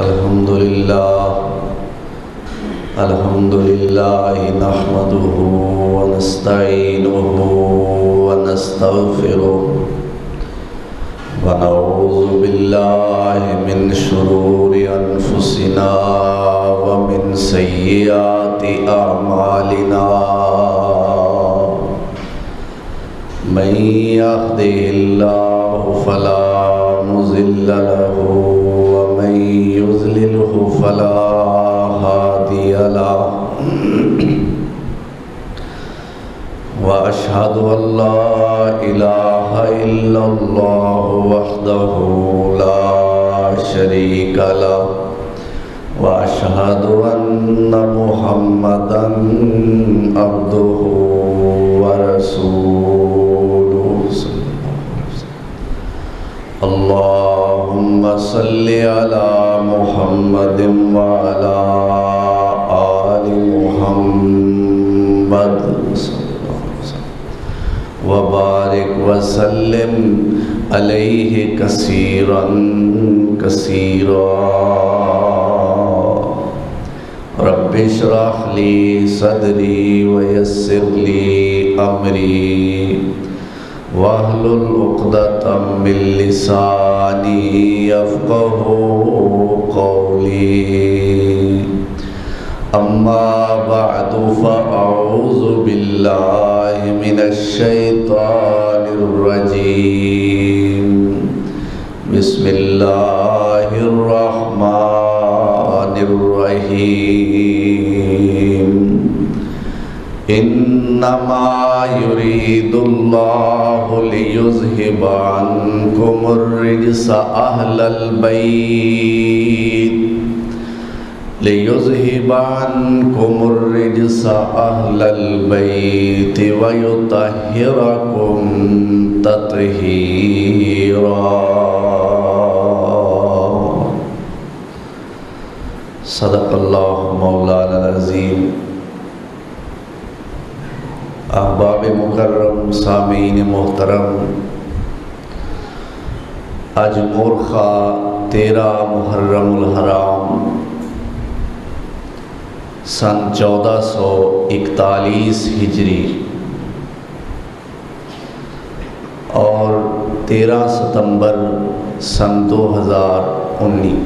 الحمد لله نحمده ونستعينه ونستغفره ونعوذ بالله من شرور أنفسنا ومن سيئات أعمالنا من يهده الله فلا مضل له ومن يضلله فلا هادي له وأشهد أن لا إله إلا الله وحده لا شريك له وأشهد أن محمدًا عبده ورسوله اللهم صل على محمد وعلى آل محمد وبارك وسلم عليه كثيرا كثيرا رب اشرح لي صدري ويسر لي أمري واحلل عقدة من لساني يفقهوا قولي أما بعد فأعوذ بالله من الشيطان الرجيم بسم الله الرحمن الرحيم إنما يريد الله ليذهب عنكم الرجس أهل البيت ويطهركم تطهيرا صدق اللہ مولانا العظیم۔ احباب مکرم، سامعین محترم، آج مورخہ 13 محرم الحرام سن 1441 ہجری اور 13 ستمبر سن 2019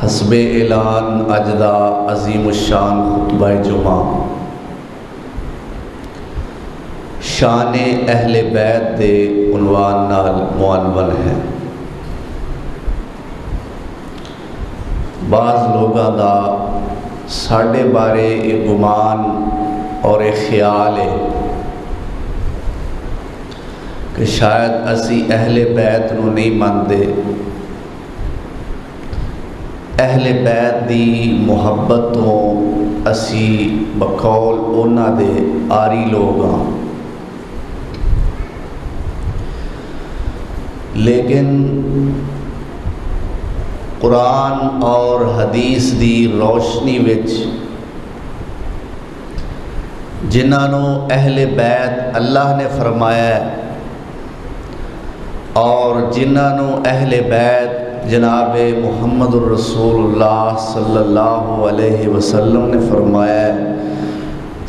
حسب اعلان اجدا عظیم الشان خطبہ جمعہ شان اہل بیت دے عنوان نال معنون ہے۔ بعض لوگاں دا ساڈے بارے ایک گمان اور ایک خیال ہے کہ شاید اسی اہل بیت نو نہیں مانتے، اہل بیت دی محبت تو اسی بقول اونا دے آری لوگ ہاں، لیکن قرآن اور حدیث دی روشنی وچ جنہاں نو اہل بیت اللہ نے فرمایا ہے اور جنہاں نو اہل بیت جناب محمد الرسول اللہ صلی اللہ علیہ وسلم نے فرمایا ہے،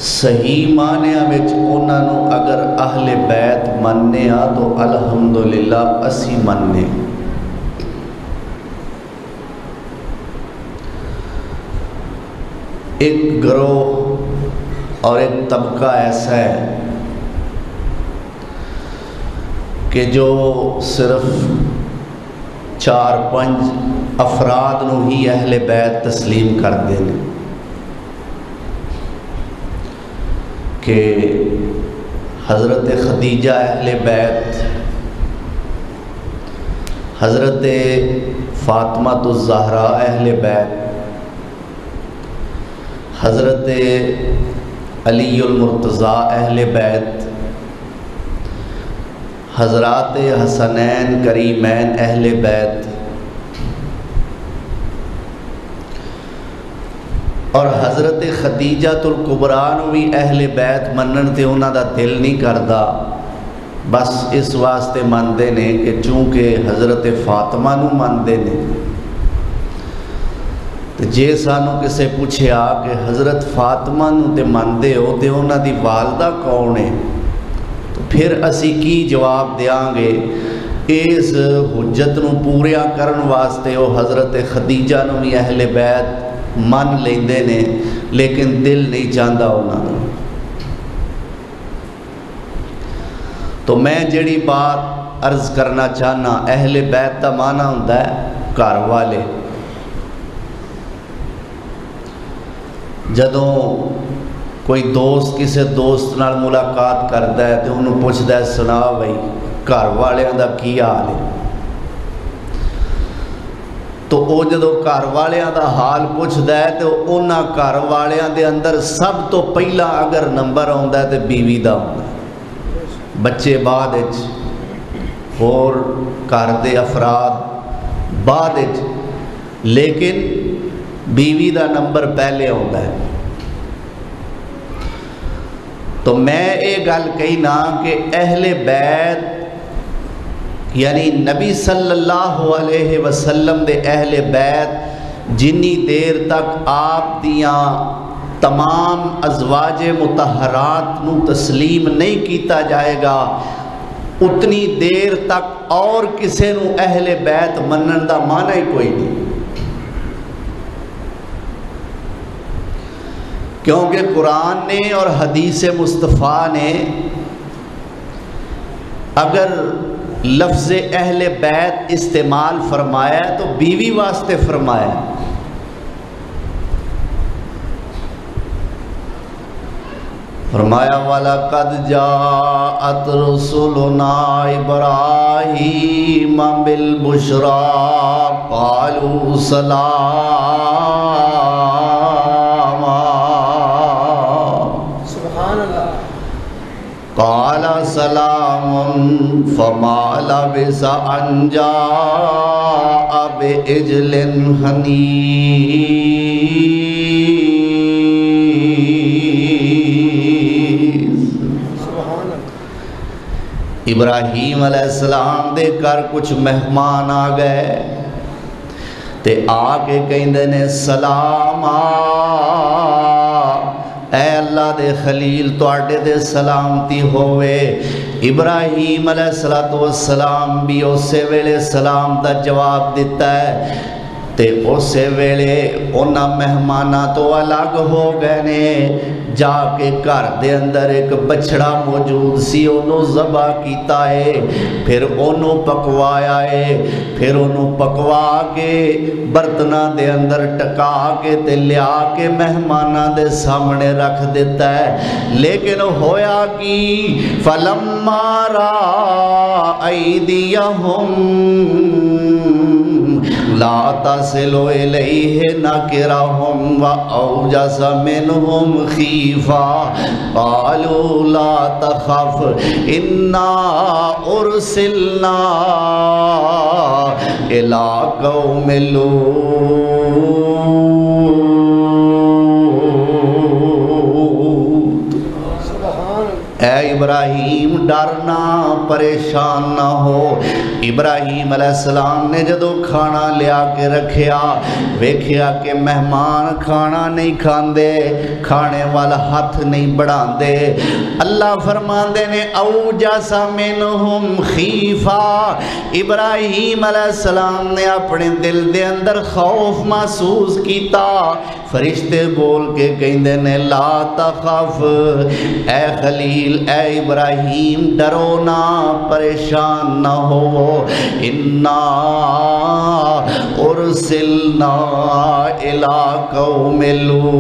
صحیح معنی وچ انہاں نو اگر اہل بیت مننے ہاں تو الحمدللہ اسی مننے۔ ایک گروہ اور ایک طبقہ ایسا ہے کہ جو صرف 4-5 افراد نو ہی اہل بیت تسلیم کر دیں کہ حضرت خدیجہ اہل بیت، حضرت فاطمہ الزہرا اہل بیت، حضرت علی المرتضیٰ اہل بیت، حضرات حسنین کریمین اہل بیت، اور حضرت خدیجہ الکبریٰ نو بھی اہل بیت منن تے انہاں دا دل نہیں کردا، بس اس واسطے مانتے نے کہ چونکہ حضرت فاطمہ نو مانتے نے، تو جے سانو کسے پوچھیا کہ حضرت فاطمہ نو تے مانتے ہو تے انہاں دی والدہ کون ہے، تو پھر اسی کی جواب دیاں گے؟ اس حجت نو پوریا کرن واسطے وہ حضرت خدیجہ نو بھی اہل بیت من لیندے نے، لیکن دل نہیں چاہتا انہاں دا۔ تو میں جڑی بات عرض کرنا چاہنا، اہل بیت کا معنی ہوتا ہے گھر والے۔ جدوں کوئی دوست کسی دوست نال ملاقات کرتا ہے تو انہوں پوچھتا ہے سنا بھائی گھر والیاں دا کی حال ہے، تو وہ جدو گھر والیاں دا حال پوچھتا ہے تو انہاں گھر والیاں دے اندر سب تو پہلا اگر نمبر آتا ہے تو بیوی دا آتا ہے، بچے بعد اور گھر دے افراد بعد، لیکن بیوی دا نمبر پہلے آتا ہے۔ تو میں یہ گل کہنا کہ اہل بیت یعنی نبی صلی اللہ علیہ وسلم دے اہل بیت جنی دیر تک آپ دیاں تمام ازواج مطہرات نو تسلیم نہیں کیتا جائے گا، اتنی دیر تک اور کسے نو اہل بیت منن دا معنی ہی کوئی نہیں، کیونکہ قرآن نے اور حدیث مصطفیٰ نے اگر لفظ اہل بیت استعمال فرمایا ہے تو بیوی واسطے فرمایا ہے۔ فرمایا وَلَقَدْ جَاءَتْ رُسُلُنَا إِبْرَاهِيمَ بِالْبُشْرَى قَالُوا سَلَامًا قَالَ سَلَامٌ فَمَا لَبِثَ أَنْ جَاءَ بِعِجْلٍ حَنِيذٍ۔ ابراہیم علیہ السلام دے کر کچھ مہمان آ گئے تے آ کے کہندے نے سلام اے اللہ دے خلیل تواڈے دے سلامتی ہوئے۔ ابراہیم علیہ السلام بھی اسے ویلے سلام دا جواب دیتا ہے تے اسے ویلے انہاں مہماناں تو الگ ہو گئے نے، جا کے گھر دے اندر ایک بچڑا موجود سی انہوں ذبح کیتا ہے، پھر انہوں پکوایا ہے، پھر انہوں پکوا کے برتنہ دے اندر ٹکا کے تے لیا کے مہمانہ دے سامنے رکھ دیتا ہے، لیکن ہویا کی فَلَمَّا رَأَى أَيْدِيَهُمْ لا تصلوا إليه نكرهم وأوجس منهم خيفة قالوا لا تخف إنا أرسلنا إلى قوم لوط۔ اے ابراہیم ڈرنا پریشان نہ ہو۔ ابراہیم علیہ السلام نے جدو کھانا لیا کے رکھیا، ویکھیا کہ مہمان کھانا نہیں کھاندے، کھانے والا ہاتھ نہیں بڑھاندے، اللہ فرماندے نے اوجس منہم خیفہ، ابراہیم علیہ السلام نے اپنے دل دے اندر خوف محسوس کیتا، فرشتے بول کے کہندے نے لا تخف اے خلیل اے ابراہیم ڈرو نہ پریشان نہ ہو، انا ارسلنا الی قوم لوط۔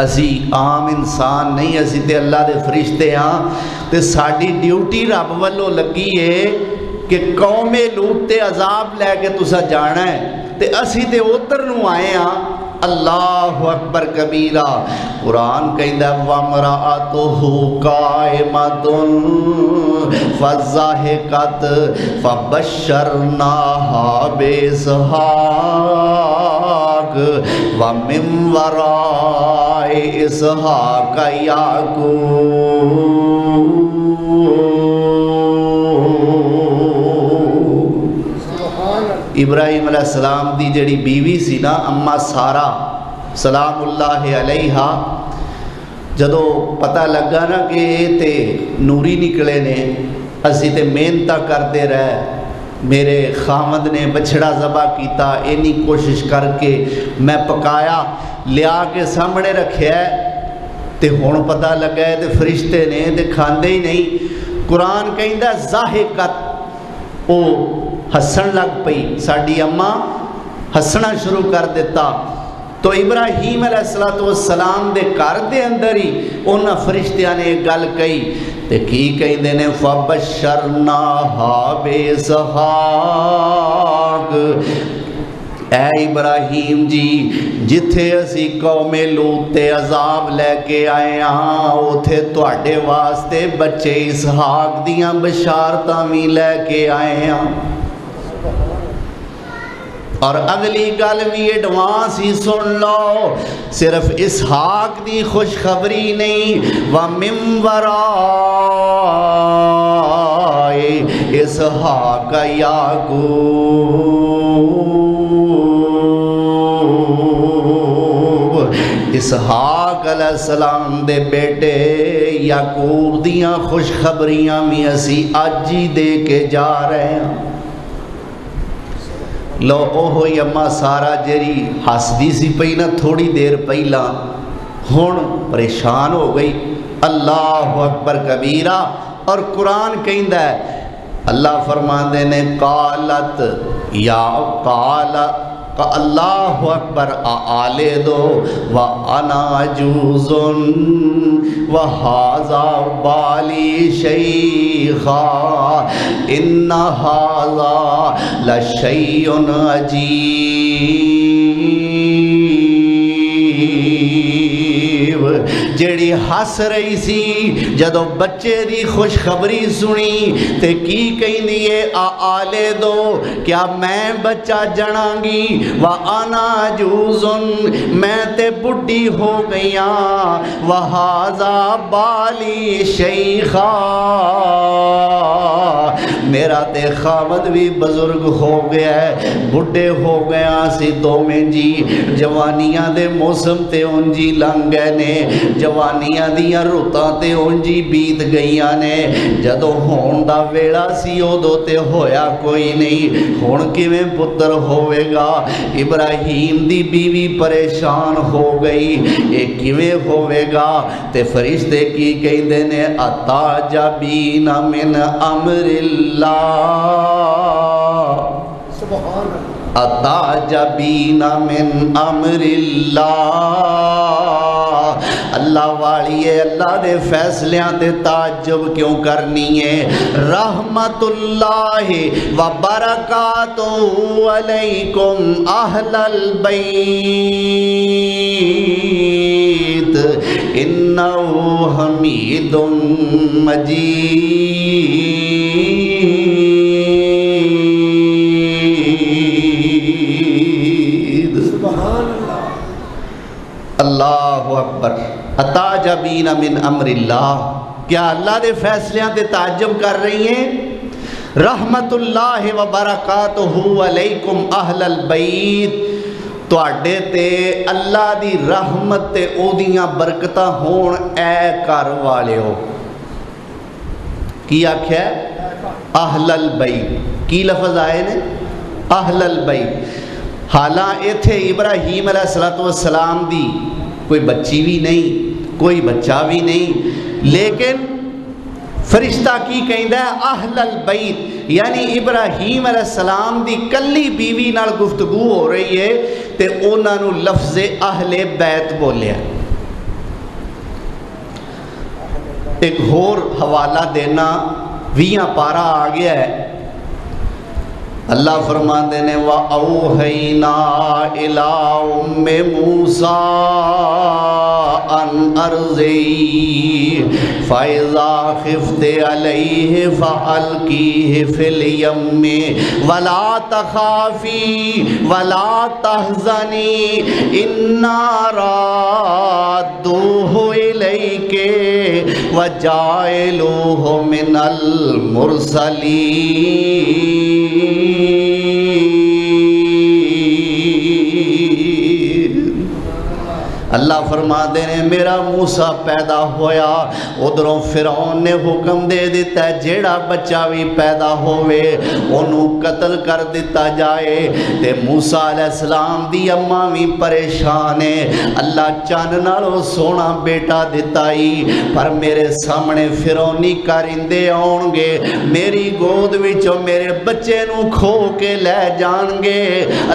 اسی عام انسان نہیں، اسی تے اللہ دے فرشتے ہاں، تے ساڑی ڈیوٹی رب والو لگی ہے کہ قوم لوط تے عذاب لے کے تسا جانا ہے، تے اسی تے ادھر نو آئے ہاں۔ اللہ اکبر کبیرہ، قرآن کہندہ وَامْرَأَتُهُ قَائِمَةٌ فَضَحِكَتْ فَبَشَّرْنَاهَا بِإِسْحَاقَ وَمِن وَرَاءِ إِسْحَاقَ یعقوب۔ ابراہیم علیہ السلام دی جڑی بیوی سی نا اما سارا سلام اللہ علیہا، جدو پتہ لگا نا کہ تے نوری نکلے نے، اسی تے محنتاں کرتے رہے، میرے خامد نے بچھڑا ذبح کیتا، اینی کوشش کر کے میں پکایا لیا کے سامنے رکھیا ہے، تے ہون پتہ لگا ہے تے فرشتے نے تے کھاندے ہی نہیں۔ قرآن کہندا ضاحکت، او ہسن لگ پئی، ساڈی اماں ہسنا شروع کر دیتا۔ تو ابراہیم علیہ السلام دے گھر دے اندر ہی انہاں فرشتیاں نے ایک گل کہی تے کی کہندے نے فَبَشَّرْنَاهَا بِإِسْحَاقَ، اے ابراہیم جی جتھے اسی قوم لوط تے عذاب لے کے آئے ہاں، اوتھے تواڈے واسطے بچے اسحاق دیاں بشارتاں بھی لے کے آئے ہاں۔ اور اگلی گل بھی ایڈوانس ہی سن لو، صرف اسحاق دی خوشخبری نہیں، وَمِن وَرَاءِ إِسْحَاقَ یعقوب، اسحاق علیہ السلام دے بیٹے یعقوب دیاں خوشخبریاں بھی اسی اج ہی دے کے جا رہے ہیں۔ لو اوہو یما سارا جری ہسدی سی پئی نا تھوڑی دیر پہلا، ہن پریشان ہو گئی۔ اللہ اکبر کبیرہ۔ اور قرآن کہندا ہے، اللہ فرماندے نے قالت یا قالت اللہ اکبر آلے دو وَأَنَا عَجُوزٌ وَهَذَا بَالِي شَيْخًا إِنَّ هَذَا لَشَيْءٌ عَجِيبٌ۔ جیڑی ہس رہی سی جدو بچے دی خوشخبری سنی تے کی کہندی ہے آلے دو، کیا میں بچہ جناں گی، وَأَنَا عَجُوزٌ میں تے بڈھی ہو گیاں، وَهَذَا بَالِي شَيْخًا میرا تے خامد بھی بزرگ ہو گیا ہے، بڈھے ہو گیا سی دو میں جی، جوانیاں دے موسم تے انجی لنگ گئے نے، جوانیاں دیاں رتاں تے انجی بیت گئیاں نے، جدو ہون دا ویڑا سی ادو تے ہویا کوئی نہیں، ہون کیویں پتر ہوئے گا۔ ابراہیم دی بیوی پریشان ہو گئی، اے کیویں ہوئے گا؟ تے فرشتے کی کہندے نے اتعجبین من امر اللہ، اتعجبین من امر اللہ، اللہ والی ہے، اللہ دے فیصلیاں تے تعجب کیوں کرنی ہے؟ رحمت اللہ وبرکاتہ علیکم اہل البیت انہ حمید مجید۔ اللہ اکبر۔ اتعجبین من امر اللہ، کیا اللہ دے فیصلیاں تے تعجب کر رہی ہیں؟ رحمت اللہ وبرکاتہ علیکم اہل البیت، تواڈے تے اللہ دی رحمت تے او دیاں برکتاں ہون اے گھر والےو۔ کی آکھیا ہے؟ اہل البیت۔ کی لفظ آئے نے؟ اہل البیت۔ حالاں ایتھے ابراہیم علیہ السلام دی کوئی بچی بھی نہیں، کوئی بچہ بھی نہیں، لیکن فرشتہ کی کہندا ہے اہل البیت، یعنی ابراہیم علیہ السلام دی کلی بیوی نال گفتگو ہو رہی ہے تے انہاں نو لفظ اہل بیت بولیا۔ ایک اور حوالہ دینا 20 پارہ آ گیا ہے، اللہ فرماتے ہیں وَأَوْحَيْنَا إِلَىٰ أُمِّ مُوسَىٰ أَنْ أَرْضِعِيهِ فَإِذَا خِفْتِ عَلَيْهِ فَأَلْقِيهِ فِي الْيَمِّ وَلَا تَخَافِي وَلَا تَحْزَنِي إِنَّا رَادُّوهُ إِلَيْكِ وَجَاعِلُوهُ مِنَ الْمُرْسَلِينَ۔ اللہ فرماتے ہیں میرا موسیٰ پیدا ہویا، ادھروں فرعون نے حکم دے دیتا ہے جیڑا بچہ بھی پیدا ہوئے انہوں قتل کر دیتا جائے۔ تے موسیٰ علیہ السلام دی اماں بھی پریشان ہے، اللہ چاند نالوں سونا بیٹا دیتا ہی پر میرے سامنے فرعونی کارندے آؤں گے، میری گود وچوں میرے بچے نو کھو کے لے جان گے،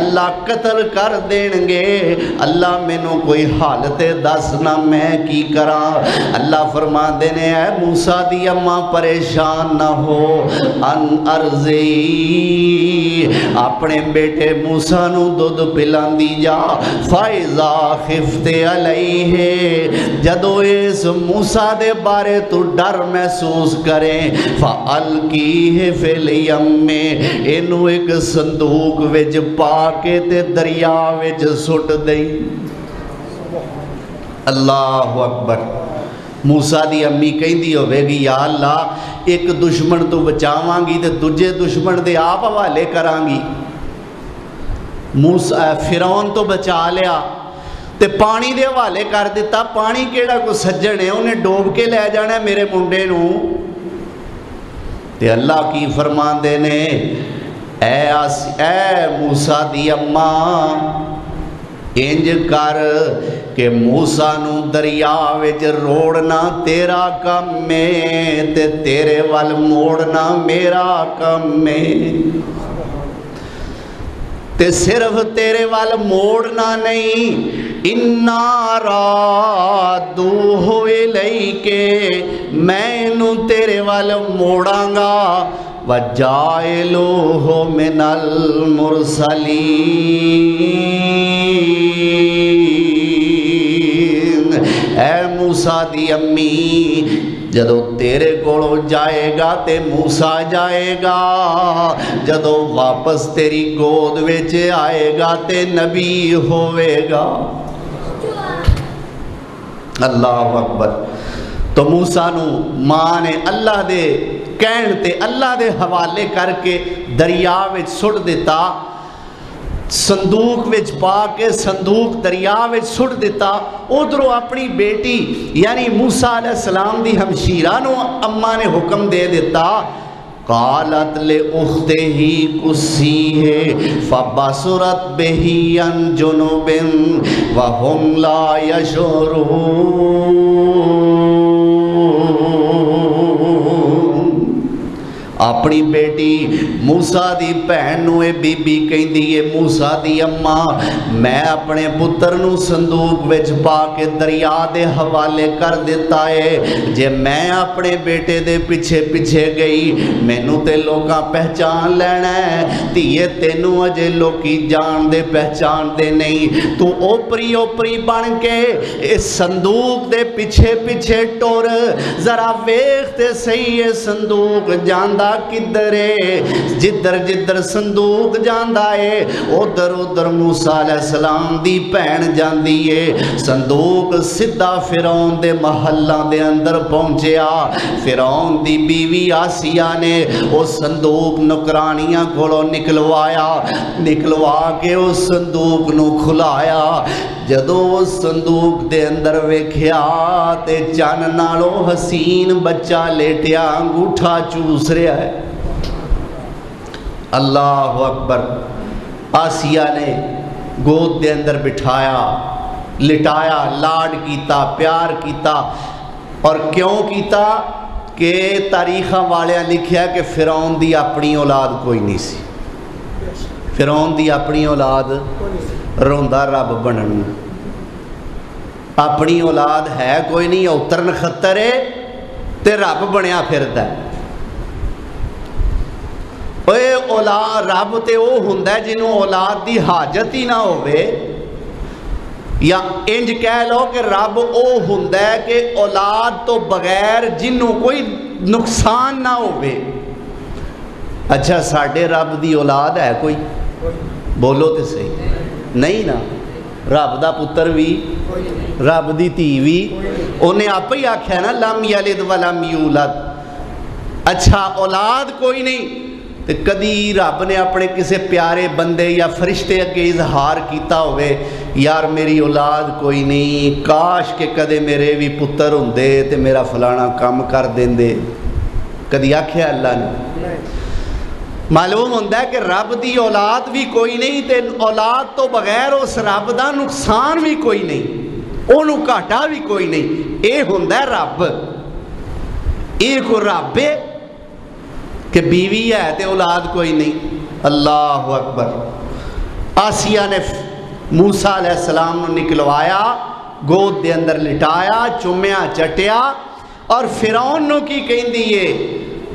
اللہ قتل کر دین گے، اللہ میں نو کوئی حالت دس نہ میں کی کراں۔ اللہ فرما دینے اے موسیٰ دی اماں پریشان نہ ہو، ان ارضی اپنے بیٹے موسیٰ نو دودھ پلان دی جا، فائزہ خفت علیہ جدو اس موسیٰ دے بارے تو ڈر محسوس کریں، فَأَلْقِيهِ فِي الْيَمِّ انہوں ایک صندوق وچ پا کے تے دریا وچ سٹ دئی۔ اللہ اکبر۔ موسیٰ دی امی کہیں دی ہوئے گی یا اللہ ایک دشمن تو بچاواں گی تے دوجے دشمن دے آپ حوالے کران گی۔ فرعون تو بچا لیا تے پانی دے حوالے کر دیتا، پانی کیڑا کو سجن ہے انہیں ڈوب کے لے جانا ہے میرے منڈے نو۔ تے اللہ کی فرمان دینے اے موسیٰ دی اماں انج کر کہ موسیٰ نو دریا وچ روڑنا تیرا کم میں تے تیرے وال موڑنا میرا کم میں، تے صرف تیرے وال موڑنا نہیں، اِنَّا رَادُّوهُ إِلَيْكَ میں نو تیرے وال موڑاں گا، وَجَائِلُوهُ مِنَ الْمُرْسَلِينَ۔ اے موسیٰ دی امی جدو تیرے کولو جائے گا تے موسیٰ جائے گا، جدو واپس تیری گود وچ آئے گا تے نبی ہوئے گا۔ اللہ اکبر۔ تو موسیٰ نو ماں نے اللہ دے کہن تے اللہ دے حوالے کر کے دریا وچ سٹ دیتا، صندوق وچ پا کے صندوق دریا وچ سٹ دیتا۔ ادھروں اپنی بیٹی یعنی موسیٰ علیہ السلام دی ہمشیرہ نو اماں نے حکم دے دیتا، قالت لأختہ قصیہ فبصرت بہ عن جنب وہم لا یشعرون۔ اپنی بیٹی موسیٰ دی بہن نو اے بی بی کہیں دیئے موسیٰ دی اماں میں اپنے پتر نو صندوق وچ پا کے دریا دے حوالے کر دیتا ہے، جے میں اپنے بیٹے دے پیچھے پیچھے گئی مینوں تے لوکاں پہچان لینا ہے، تیے تینوں اجے لوکی جان دے پہچان دے نہیں، تو اوپری اوپری بن کے اس صندوق دے پیچھے پیچھے ٹور ذرا ویکھتے صحیح ہے صندوق جاندہ کدھرے، جدھر جدھر صندوق جاندہ ہے ادھر ادھر موسیٰ علیہ السلام دی بہن جاندی ہے۔ صندوق سدھا فرعون دے محلہ دے اندر پہنچیا، فرعون دی بیوی آسیہ نے اس صندوق نکرانیاں کھولو نکلوا کے اس صندوق نو کھلایا، جدو اس صندوق دے اندر ویکھیا تے چن نالو حسین بچہ لیٹیا انگوٹھا چوس رہا ہے۔ اللہ اکبر۔ آسیہ نے گود دے اندر بٹھایا، لٹایا، لاڈ کیتا، پیار کیتا، اور کیوں کیتا کہ تاریخاں والیاں لکھیا کہ فرعون دی اپنی اولاد کوئی نہیں سی، فرعون دی اپنی اولاد روندہ رب بنن، اپنی اولاد ہے کوئی نہیں، اترن خطر ہے تے رب بنیا پھرتا ہے۔ اے اولاد رب تے او ہوندا جنوں اولاد دی حاجت ہی نہ ہوئے، یا انج کہہ لو کہ رب او ہوندا ہے کہ اولاد تو بغیر جنوں کوئی نقصان نہ ہوئے۔ اچھا ساڈے رب دی اولاد ہے کوئی؟ بولو تے صحیح، نہیں نا۔ رب دا پتر بھی، رب دی دھی بھی، انہیں آپ ہی آکھیا نا لم یلد ولم یولد۔ اچھا اولاد کوئی نہیں، تو کدی رب نے اپنے کسی پیارے بندے یا فرشتے اگے اظہار کیتا ہوئے یار میری اولاد کوئی نہیں، کاش کہ کدے میرے بھی پتر ہوندے تے میرا فلانا کام کر دیندے؟ کدی آکھیا اللہ نے؟ معلوم ہوندہ ہے کہ رب دی اولاد بھی کوئی نہیں تے اولاد تو بغیر اس رب دا نقصان بھی کوئی نہیں، انہوں کاٹا بھی کوئی نہیں۔ اے ہوندہ ہے رب، اے کو رب ہے کہ بیوی ہے تے اولاد کوئی نہیں۔ اللہ اکبر۔ آسیہ نے موسیٰ علیہ السلام نے نکلوایا، گود دے اندر لٹایا، چمیا چٹیا، اور فرعون نو کی کہیں دیئے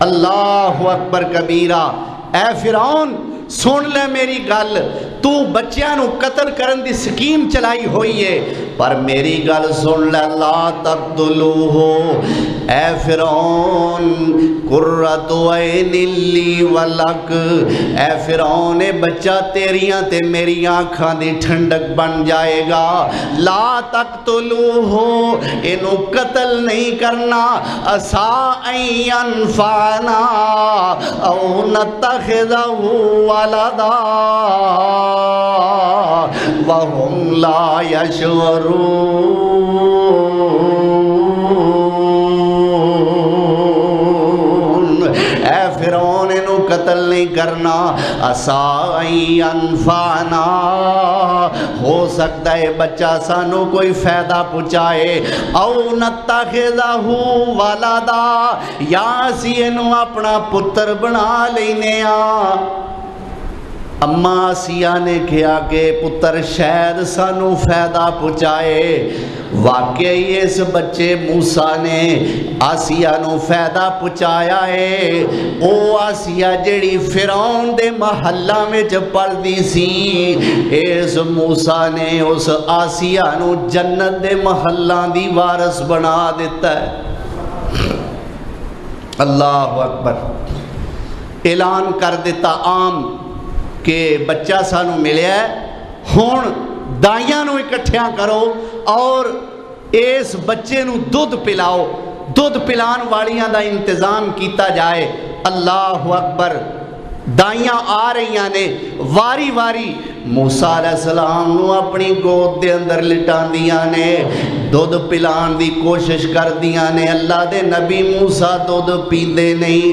اللہ اکبر کبیرہ، اے فرعون سن لے میری گل، تو بچیاں نو قتل کرن دی سکیم چلائی ہوئی ہے، پر میری گل سن لے لا تقتلوہ، اے فرعون قرۃ عین لی ولک، اے فرعون بچہ تیریاں تے میری آنکھاں دی ٹھنڈک بن جائے گا، لا تقتلوہ، انہوں قتل نہیں کرنا، عسیٰ ان ینفعنا او نتخذہ ولدا وہم لا یشعرون۔ اے فرعون انہوں قتل نہیں کرنا، عسیٰ ان ینفعنا، ہو سکتا ہے بچہ سانو کوئی فائدہ پہنچائے، او نتخذہ ولدا، یا اسی انہوں اپنا پتر بنا لینے آ۔ اماں آسیہ نے کہا کہ پتر شاید سانو فائدہ پہنچائے، واقعی اس بچے موسیٰ نے آسیہ نو فائدہ پہنچایا ہے۔ او آسیہ جڑی فرعون دے محلہ میں پڑھ دی سی، اس موسیٰ نے اس آسیہ نو جنت دے محلہ دی وارث بنا دیتا ہے۔ اللہ اکبر۔ اعلان کر دیتا عام کہ بچہ سانو ملیا ہے، ہون دائیاں نو اکٹھیاں کرو اور اس بچے نو دودھ پلاؤ، دودھ پلان والیاں دا انتظام کیتا جائے۔ اللہ اکبر۔ دائیاں آ رہیاں نے واری واری موسیٰ علیہ السلام نو اپنی گود دے اندر لٹان دیاں نے، دودھ پلان دی کوشش کر دیاں نے۔ اللہ دے نبی موسیٰ دودھ پیندے نہیں،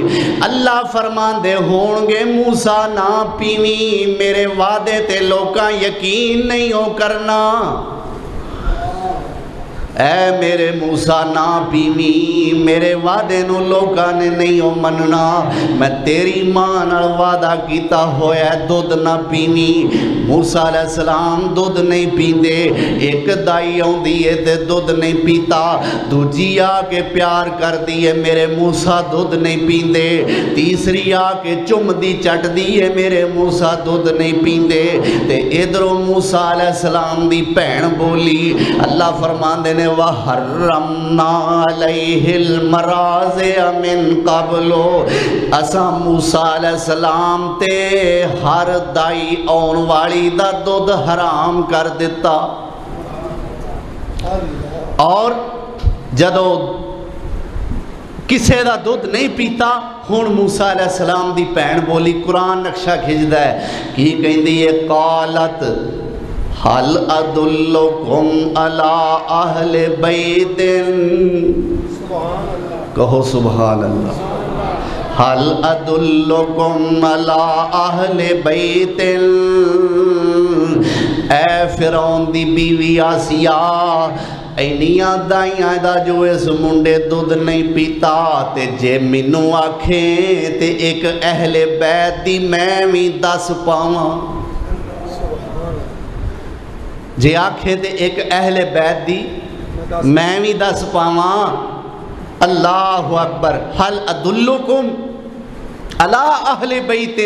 اللہ فرمان دے ہونگے موسیٰ نہ پیویں، میرے وعدے تے لوکاں یقین نہیں ہو کرنا، اے میرے موسیٰ نہ پیویں، میرے وعدے نو لوکاں نے نہیں ہو مننا، میں تیری ماں نال وعدہ کیتا ہویا ہے دودھ نہ پیویں۔ موسیٰ علیہ السلام دودھ نہیں پیندے، ایک دائی آن دیئے تے دودھ نہیں پیتا، دوجی آ کے پیار کر دیئے میرے موسیٰ دودھ نہیں پیندے، تیسری آ کے چم دی چٹ دیئے میرے موسیٰ دودھ نہیں پیندے، تے ادھرو موسیٰ علیہ السلام دی بہن بولی، اللہ فرمان دینے وَحَرَّمْنَا عَلَيْهِ الْمَرَازِعَ مِن قَبْلُ، اسا موسیٰ علیہ السلام تے ہر دائی آن والی دا دودھ حرام کر دیتا۔ اور جدو کسے دا دودھ نہیں پیتا، ہون موسیٰ علیہ السلام دی بہن بولی، قرآن نقشہ کھچدا ہے کی کہیں دی یہ قالت حل ادلکم علی اہل بیت، کہو سبحان اللہ، حل ادلکم علی اہل بیت، اے فرعون دی بیوی آسیہ، اینیاں دائیاں دا جو اس منڈے دودھ نہیں پیتا، تے جے منو آکھیں تے ایک اہل بیت دی میں بھی دس پاواں، جے آکھیں تے ایک اہل بیت دی میں بھی دس پاواں۔ اللہ اکبر۔ حل ادلکم، الا اہل بیت،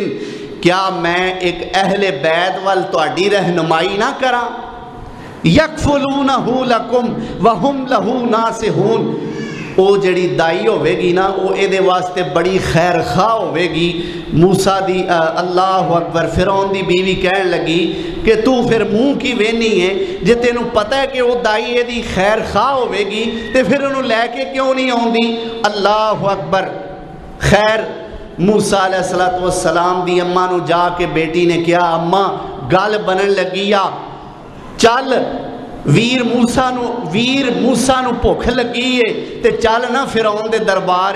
کیا میں ایک اہل بیت وال تہاڈی رہنمائی نہ کراں؟ یکفلونہ لکم وہم لہو ناصحون، وہ جڑی دائی ہوئے گی نا وہ اے واسطے بڑی خیر خواہ ہوئے گی۔ موسیٰ دی اللہ اکبر، فرعون دی بیوی کہن لگی کہ تو پھر منہ کی وینی ہے، جے تینوں پتہ ہے کہ وہ دائی اے دی خیر خواہ ہوئے گی تے پھر انہوں لے کے کیوں نہیں آوندی؟ اللہ اکبر۔ خیر موسیٰ علیہ السلام دی اماں نو جا کے بیٹی نے کیا، اماں گل بنن لگی آ، چل ویر موسیٰ نو بھوک لگی ہے تے چل نہ فرعون دے دربار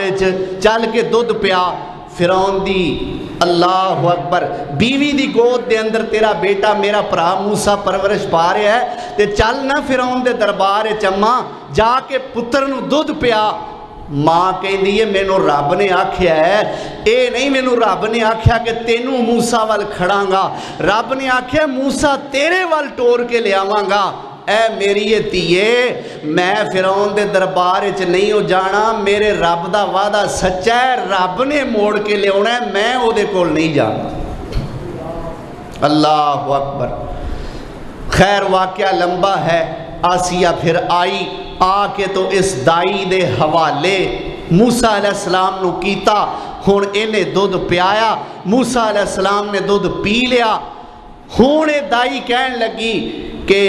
چل کے دودھ پیا۔ فرعون دی اللہ اکبر بیوی دی گود دے اندر تیرا بیٹا میرا بھرا موسیٰ پرورش پا رہا ہے تے چل نہ فرعون دے دربار اماں جا کے پتر نو دودھ پیا۔ ماں کہندی ہے مینوں رب نے آکھیا ہے، اے نہیں مینوں رب نے آکھیا کہ تینوں موسیٰ وال کھڑاں گا، رب نے آکھیا موسیٰ تیرے وال ٹور کے لے آواں گا۔ اے میری دھیے، میں فرعون دے دربار وچ نہیں ہو جانا، میرے رب دا وعدہ سچا ہے، رب نے موڑ کے لے آنا ہے، میں او دے کول نہیں جانا۔ اللہ اکبر۔ خیر واقعہ لمبا ہے۔ آسیہ پھر آئی، آ کے تو اس دائی دے حوالے موسیٰ علیہ السلام نو کیتا، ہون انہیں دودھ پیایا، موسیٰ علیہ السلام نے دودھ پی لیا۔ ہونے دائی کہن لگی کہ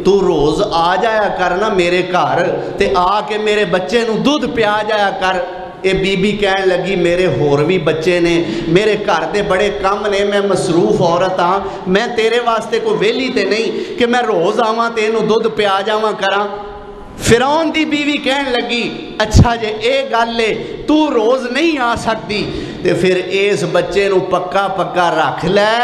تو روز آ جایا کرنا میرے گھر تے آ کے میرے بچے نو دودھ پیا جایا کر۔ اے بی بی کہن لگی میرے ہور بھی بچے نے، میرے گھر دے بڑے کم نے، میں مصروف عورت ہاں، میں تیرے واسطے کوئی ویلی تے نہیں کہ میں روز آواں تے انہوں دودھ پیا جاواں کراں۔ فرعون دی بیوی کہن لگی اچھا جے اے گل لے تو روز نہیں آ سکتی تے پھر اس بچے نو پکا پکا رکھ لے،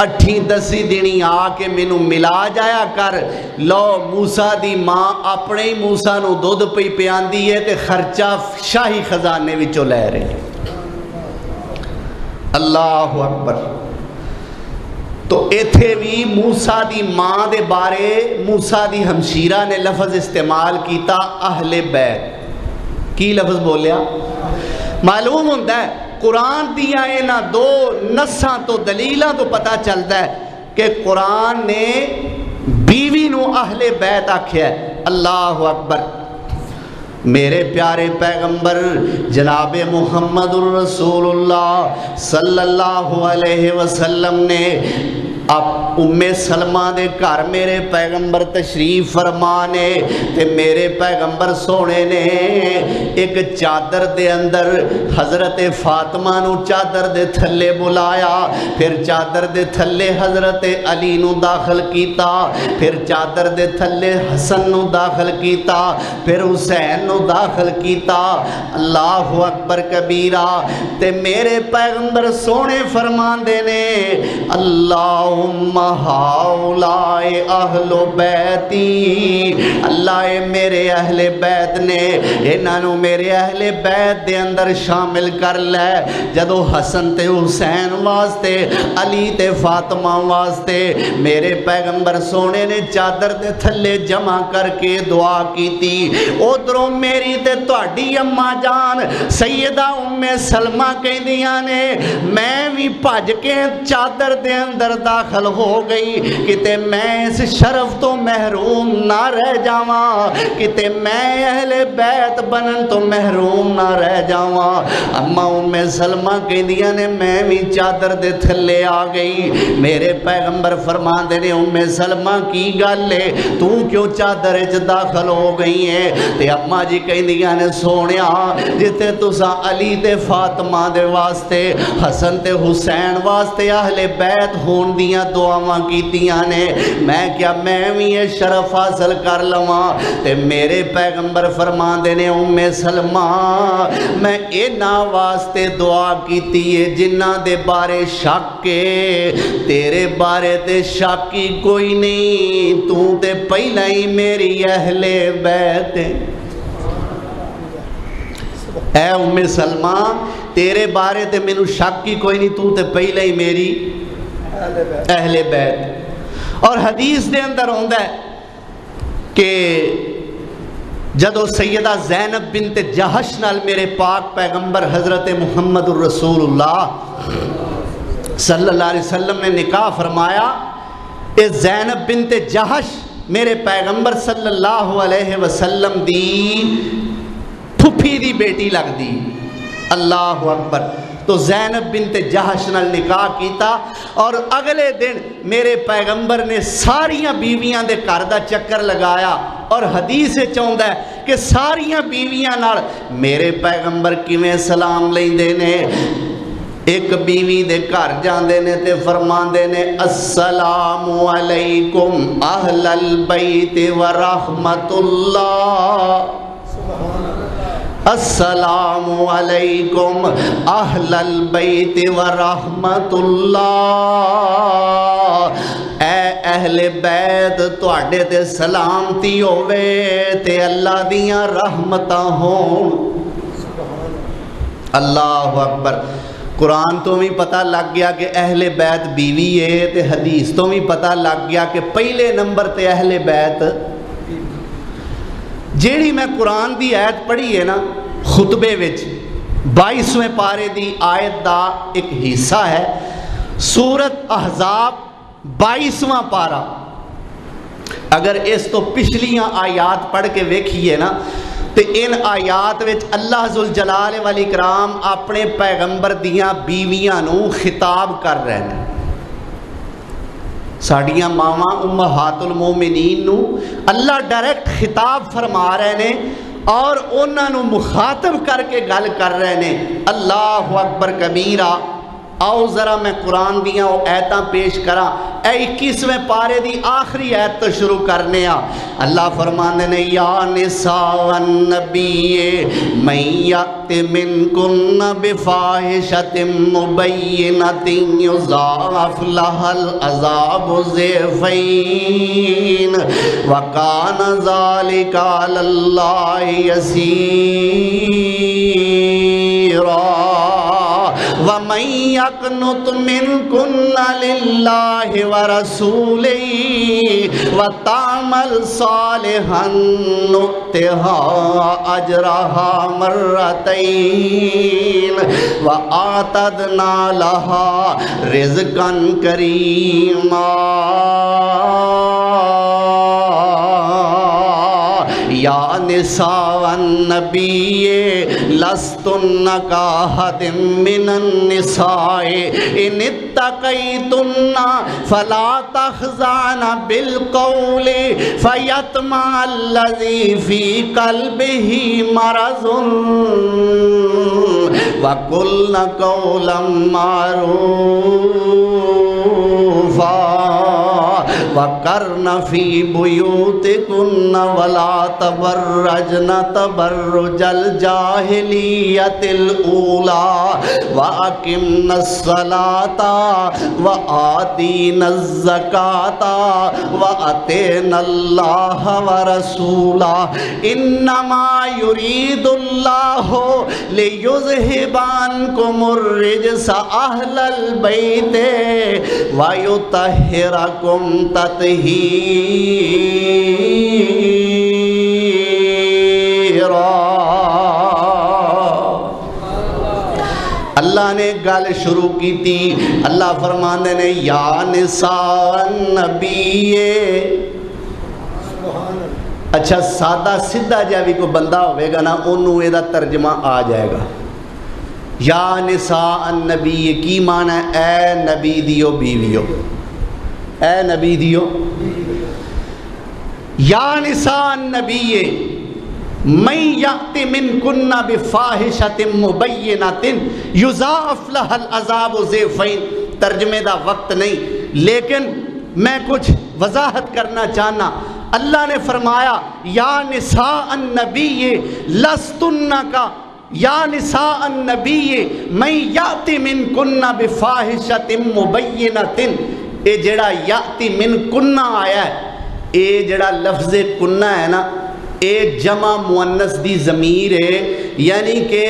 8-10 دنی آ کے مینوں ملا جایا کر۔ لو موسیٰ دی ماں اپنے ہی موسیٰ نو دودھ پئی پیاندی ہے تے خرچہ شاہی خزانے وچوں لے رہے۔ اللہ اکبر۔ تو ایتھے بھی موسیٰ دی ماں دے بارے موسیٰ دی ہمشیرہ نے لفظ استعمال کیتا اہل بیت۔ کی لفظ بولیا؟ معلوم ہوتا ہے قرآن دیا اینا دو نصاں تو دلیلاں تو پتہ چلتا ہے کہ قرآن نے بیوی نو اہل بیت آکھیا ہے۔ اللہ اکبر۔ میرے پیارے پیغمبر جناب محمد الرسول اللہ صلی اللہ علیہ وسلم نے اب ام سلمہ دے گھر میرے پیغمبر تشریف فرمانے تے میرے پیغمبر سونے نے ایک چادر دے اندر حضرت فاطمہ نو چادر دے تھلے بلایا، پھر چادر دے تھلے حضرت علی نو داخل کیتا، پھر چادر دے تھلے حسن نو داخل کیتا، پھر حسین نو داخل کیتا۔ اللہ اکبر کبیرہ۔ تے میرے پیغمبر سونے فرمان دینے اللہم ہاؤلائے اہل بیتی، اللہ میرے اہل بیت نے انہاں نو میرے اہل بیت دے اندر شامل کر لے۔ جدو حسن تے حسین واسطے علی تے فاطمہ واسطے میرے پیغمبر سونے نے چادر دے تھلے جمع کر کے دعا کی تھی، ادھروں میری تے تہاڈی اماں جان سیدہ ام سلمہ کہندیاں نے میں بھی بھج کے چادر دے اندر داخل ہو گئی کتے میں اس شرف تو محروم نہ رہ جاواں، کتے میں اہل بیت بنن تو محروم نہ رہ جاواں۔ اما ام سلمہ کہندیاں نے میں بھی چادر دے تھلے آ گئی۔ میرے پیغمبر فرماندے نے ام سلمہ کی گل ہے تو کیوں چادر وچ داخل ہو گئی ہے؟ تے اما جی کہندیاں نے سونیا جتے تساں علی تے فاطمہ دے واسطے حسن تے حسین واسطے اہل بیت ہون دیاں دعاواں کیتیاں نے، میں کیا میں بھی یہ شرف حاصل کر لواں؟ تے میرے پیغمبر فرماندے نے ام سلمہ میں اینا واسطے دعا کیتی ہے جنہ دے بارے شک کے، تیرے بارے تے شک ہی کوئی نہیں، تو تے پہلے ہی میری اہل بیت ہے۔ اے ام سلمہ تیرے بارے تے مینوں شک ہی کوئی نہیں، تو تے پہلے ہی میری اہل بیت۔ اور حدیث دے اندر ہوندا ہے کہ جدو سیدہ زینب بنت جہش نال میرے پاک پیغمبر حضرت محمد الرسول اللہ صلی اللہ علیہ وسلم نے نکاح فرمایا، اے زینب بنت جہش میرے پیغمبر صلی اللہ علیہ وسلم دی پھپھی دی بیٹی لگ دی۔ اللہ اکبر۔ تو زینب بنت جہش نال نکاح کیتا اور اگلے دن میرے پیغمبر نے ساریاں بیویاں دے گھر دا چکر لگایا، اور حدیث چاہندا ہے کہ ساریاں بیویاں نال میرے پیغمبر کیویں سلام لیندے نے۔ ایک بیوی دے گھر جاندے نے تے فرماندے نے السلام علیکم اہل البیت ورحمت اللہ، السلام علیکم اہل البیت ورحمت اللہ، اے اہل بیت تواڈے تے سلامتی ہووے تے اللہ دیاں رحمتاں ہون۔ اللہ اکبر۔ قرآن تو بھی پتہ لگ گیا کہ اہل بیت بیوی ہے، تے حدیث تو بھی پتہ لگ گیا کہ پہلے نمبر تے اہل بیت۔ جیڑی میں قرآن دی آیت پڑھی ہے نا خطبے وچ 22ویں پارے دی آیت دا ایک حصہ ہے، سورت احزاب 22واں پارہ۔ اگر اس تو پچھلیاں آیات پڑھ کے ویکھیے نا تے ان آیات وچ اللہ ذوالجلال والاکرام اپنے پیغمبر دیاں بیویاں نو خطاب کر رہے ہیں۔ ساڑیاں ماواں امہات المومنین نو اللہ ڈائریکٹ خطاب فرما رہے ہیں اور انہاں نو مخاطب کر کے گل کر رہے ہیں۔ اللہ اکبر کبیرہ۔ آؤ ذرا میں قرآن دیاں وہ آیتاں پیش کراں۔ اے 21ویں پارے دی آخری آیت تو شروع کرنے آ۔ اللہ فرماندے نے یا نساء النبی من یأت منکن بفاحشۃ مبینۃ یضاعف لها العذاب ضعفین وکان ذلک علی اللہ یسیرا وَمَن يَقْنُتْ مِنْكُنَّ لِلَّهِ وَرَسُولِهِ وَتَعْمَلْ صَالِحًا نُؤْتِهَا أَجْرَهَا مَرَّتَيْنِ وَأَعْتَدْنَا لَهَا رِزْقًا كَرِيمًا۔ یا نساء النبی لستن کاحد من النساء ان اتقیتن فلا تخضعن بالقول فیطمع الذی فی قلبہ مرض وقلن قولا معروفا وَقَرْنَ فِي بُيُوتِكُنَّ وَلَا تَبَرَّجْنَ تَبَرُّجَ الْجَاهِلِيَّةِ الْأُولَى وَأَقِمْنَ الصَّلَاةَ وَآتِينَ الزَّكَاةَ وَأَطِعْنَ اللَّهَ وَرَسُولَهُ إِنَّمَا يُرِيدُ اللَّهُ لِيُذْهِبَ عَنكُمُ الرِّجْسَ أَهْلَ الْبَيْتِ وَيُطَهِّرَكُمْ تطہیرا۔ اللہ نے گل شروع کی تھی۔ اللہ فرماندے نے یا نساء النبی۔ اچھا سادہ سدھا جا بھی کوئی بندہ ہوئے گا نا انہوں یہ ترجمہ آ جائے گا۔ یا نساء النبی کی معنی ہے اے نبی دیو بیویو، اے نبی دیو۔ یا نساء النبی من یأت منکن بفاحشۃ مبینۃ یضاعف لها العذاب ضعفین۔ ترجمے دا وقت نہیں لیکن میں کچھ وضاحت کرنا چاہنا۔ اللہ نے فرمایا یا نساء النبی لستن کا یا نساء النبی من یأت منکن بفاحشۃ مبینۃ۔ اے جڑا یاتی من کنہ آیا ہے، اے جڑا لفظ کنہ ہے نا، اے جمع مؤنث دی ضمیر ہے، یعنی کہ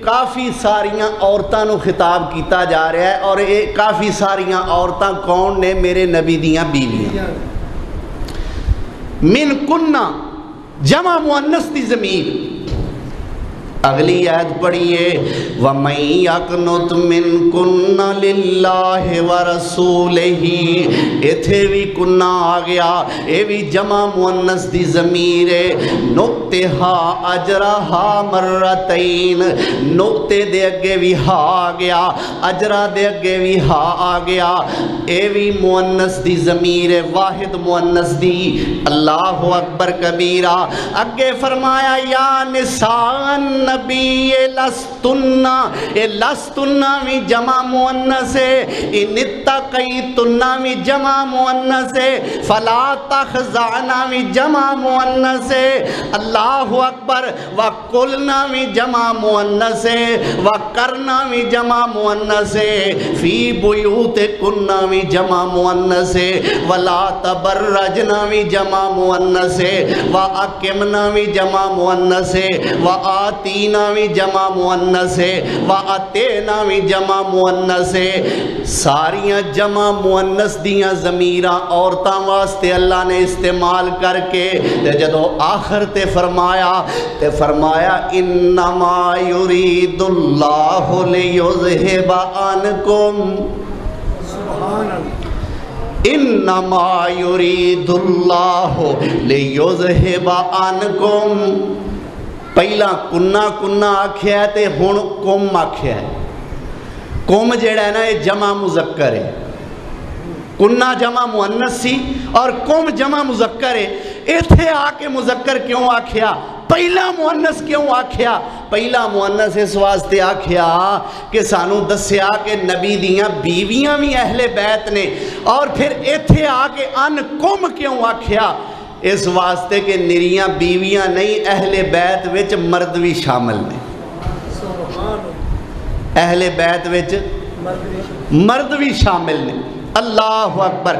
کافی ساریاں عورتاں نو خطاب کیتا جا رہا ہے، اور اے کافی ساریاں عورتاں کون نے؟ میرے نبی دیاں بیویاں۔ من کنہ جمع مؤنث دی ضمیر۔ اگلی آیت پڑھیے وَمَن يَقْنُتْ مِنْكُنَّ لِلَّهِ وَرَسُولِهِ، ایتھے بھی کنہ آ گیا، اے بھی جمع مؤنث دی ضمیر ہے۔ نُقْتِهَا أَجْرَهَا مَرَّتَيْن، نقطے دے اگے بھی ہا آ گیا، اجرا دے اگے بھی ہا آ گیا، اے بھی مؤنث دی ضمیر ہے، واحد مؤنث دی۔ اللہ اکبر کبیرہ۔ اگے فرمایا یا نساء نبی لستن، اے لستن بھی جمع مؤنث ہے، ان اتقیتن بھی جمع مؤنث ہے، فلا تخضعن بھی جمع مؤنث ہے۔ اللہ اکبر۔ وقلن بھی جمع مؤنث ہے، وقرن بھی جمع مؤنث ہے، فی بیوتکن بھی جمع مؤنث ہے، ولا تبرجن بھی جمع مؤنث ہے، واقمن بھی جمع مؤنث ہے، وآتینا بھی جمع مؤنث ہے، وآتینا بھی جمع مؤنث ہے۔ ساریاں جمع مؤنث دیاں ضمیراں عورتاں واسطے اللہ نے استعمال کر کے جدو آخر تے فرمایا انما یرید اللہ لیذہب عنکم، انما یرید اللہ لیذہب عنکم۔ پہلا کنہ آکھیا ہے تے ہن کم آکھیا ہے۔ کم جیڑا ہے نا یہ جمع مذکر ہے، کنہ جمع مؤنث سی اور کم جمع مذکر ہے۔ ایتھے آ کے مذکر کیوں آکھیا؟ پہلا مؤنث کیوں آکھیا؟ پہلا مؤنث اس واسطے آکھیا کہ سانو دسیا کہ نبی دیاں بیویاں بھی اہل بیت نے، اور پھر ایتھے آ کے ان کم کیوں آکھیا؟ اس واسطے کہ نریاں بیویاں نہیں، اہل بیت وچ مرد بھی شامل نے، اہل بیت وچ مرد بھی شامل نے۔ اللہ اکبر۔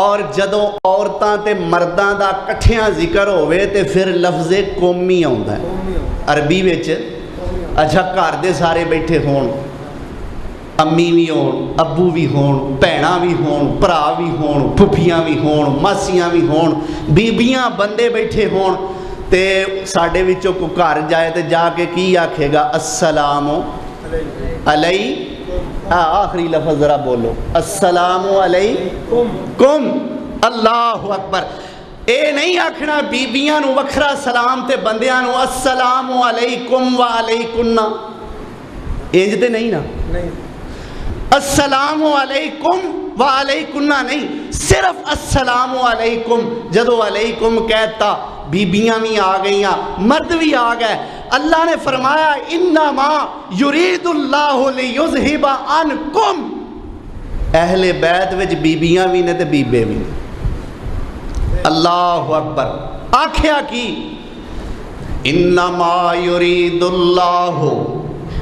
اور جدو عورتاں تے مرداں دا کٹھیاں ذکر ہوئے تے پھر لفظ قومی آندا ہے عربی وچ۔ اچھا گھر دے سارے بیٹھے ہون، امی بھی ہون، ابو بھی ہون، بھیناں بھی ہون، بھرا بھی ہون، پھپھیاں بھی ہون، ماسیاں بھی ہون، بیبیاں بندے بیٹھے ہون، تے ساڈے وچوں کو گھر جائے تے جا کے کی آکھے گا؟ السلام علیکم۔ آخری لفظ ذرا بولو، السلام علیکم۔ اللہ اکبر۔ اے نہیں آکھنا بیبیاں نو وکھرا سلام تے بندیاں نو السلام علیکم وعلیکن، انج تے نہیں نا، السلام علیکم وعلیکن نہیں، صرف السلام علیکم۔ جدو علیکم کہتا بیبیاں بھی آ گئیاں، مرد بھی آ گئے۔ اللہ نے فرمایا انما یرید اللہ لیذہب عنکم، اہل بیت وچ بیبیاں بھی نے تے بیبے بھی نے۔ اللہ اکبر۔ آکھیا کی انما یرید اللہ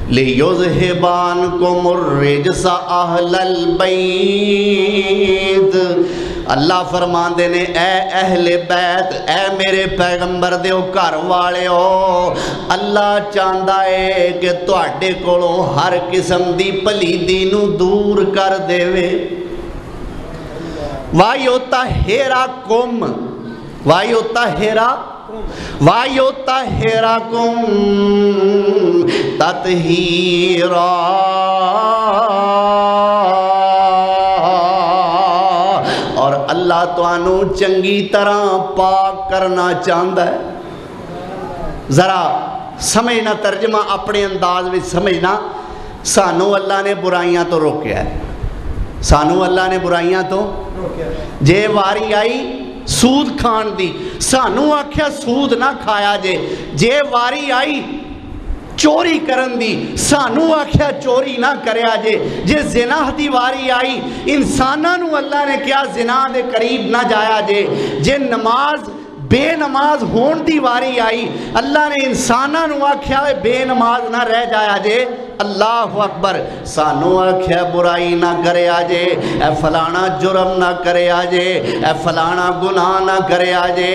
لیذہب عنکم الرجس اہل البیت۔ اللہ فرماندے نے اے اہل بیت، اے میرے پیغمبر دیو گھر والے ہو، اللہ چاہندا ہے کہ تواڈے کولوں ہر قسم دی پلیدی نو دور کر دے وے۔ وَيُطَہِّرَکُم، وَيُطَہِّرَکُم تطہیرا۔ اور اللہ توانو چنگی طرح پاک کرنا چاہتا ہے۔ ذرا سمجھنا، ترجمہ اپنے انداز میں سمجھنا۔ سانو اللہ نے برائیاں تو روکیا ہے، سانو اللہ نے برائیاں تو جے واری آئی سود کھان دی، سانو آکھیا سود نہ کھایا جے۔ جے واری آئی چوری کرن دی، سانو آکھیا چوری نہ کریا جے۔ جے زنا دی واری آئی، انساناں نو اللہ نے کیا زنا دے قریب نہ جایا جے۔ جے نماز بے نماز ہون دی واری آئی، اللہ نے انساناں نو آکھیا بے نماز نہ رہ جایا جے۔ اللہ اکبر۔ سانو آکھیا برائی نہ کرے آجے، اے فلانا جرم نہ کرے آجے، اے فلانا گناہ نہ کرے آجے۔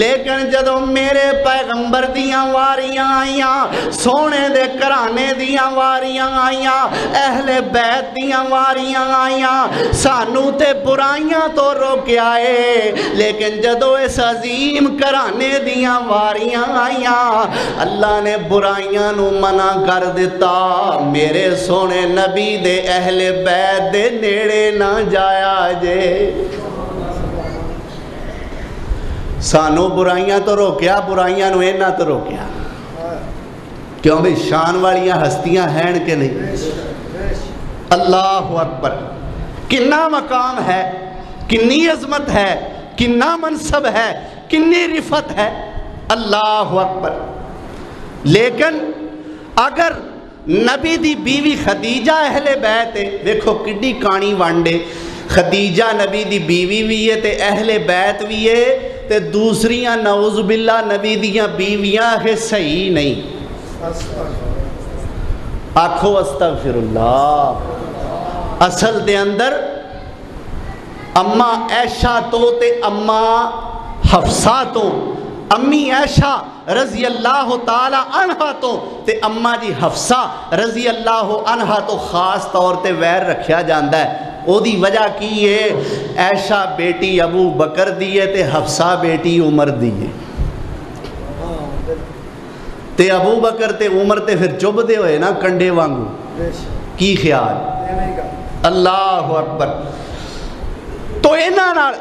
لیکن جدو میرے پیغمبر دیاں واریاں آئیاں، سونے دے کرانے دیاں واریاں آئیاں، اہل بیت دیاں واریاں آئیاں، سانو تے برائیاں تو روکیا ہے، لیکن جدو اس عظیم ابراہیم گھرانے دیاں واریاں آئیاں، اللہ نے برائیاں نو منع کر دیتا، میرے سونے نبی دے اہل بیت دے نیڑے نہ جایا جے۔ سانو برائیاں تو روکیا، برائیاں نو اینا تو روکیا، کیوں بھی شان والیاں ہستیاں ہیں کہ نہیں؟ اللہ اکبر، کنا مقام ہے، کنی عظمت ہے، کنا منصب ہے، کنی رفت ہے، اللہ اکبر۔ لیکن اگر نبی دی بیوی خدیجہ اہل بیت ہے، دیکھو کڈی کانی وانڈے، خدیجہ نبی دی بیوی بھی ہے تے اہل بیت بھی ہے، تے دوسریاں نعوذ باللہ نبی دیاں بیویاں ہے صحیح نہیں۔ آکھو استغفر اللہ۔ اصل دے اندر اما عائشہ تو تے اما حفصہ تو، امی عائشہ رضی اللہ تعالی عنہ تو تے اما جی حفصہ رضی اللہ عنہ تو خاص طور تے ویر رکھیا جاندہ ہے۔ او دی وجہ کی ہے، عائشہ بیٹی ابو بکر دیئے تے حفصہ بیٹی عمر دیئے، تے ابو بکر تے عمر تے پھر چب دے ہوئے نا کنڈے وانگو، کی خیال؟ اللہ اکبر۔ تو اینا نال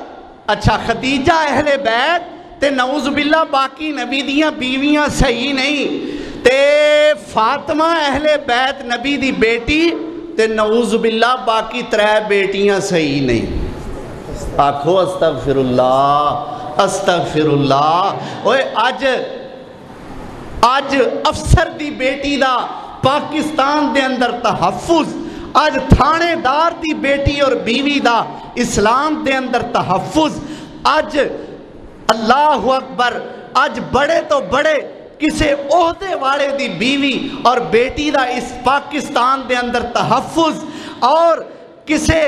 اچھا خدیجہ اہل بیت تے نعوذ باللہ باقی نبی دیاں بیویاں صحیح نہیں، تے فاطمہ اہل بیت نبی دی بیٹی تے نعوذ باللہ باقی ترے بیٹیاں صحیح نہیں۔ آکھو استغفر اللہ، استغفر اللہ۔ اوے آج افسر دی بیٹی دا پاکستان دے اندر تحفظ، آج تھانے دار دی بیٹی اور بیوی دا اسلام دے اندر تحفظ، آج اللہ اکبر، آج بڑے تو بڑے کسے عہدے والے دی بیوی اور بیٹی دا اس پاکستان دے اندر تحفظ، اور کسے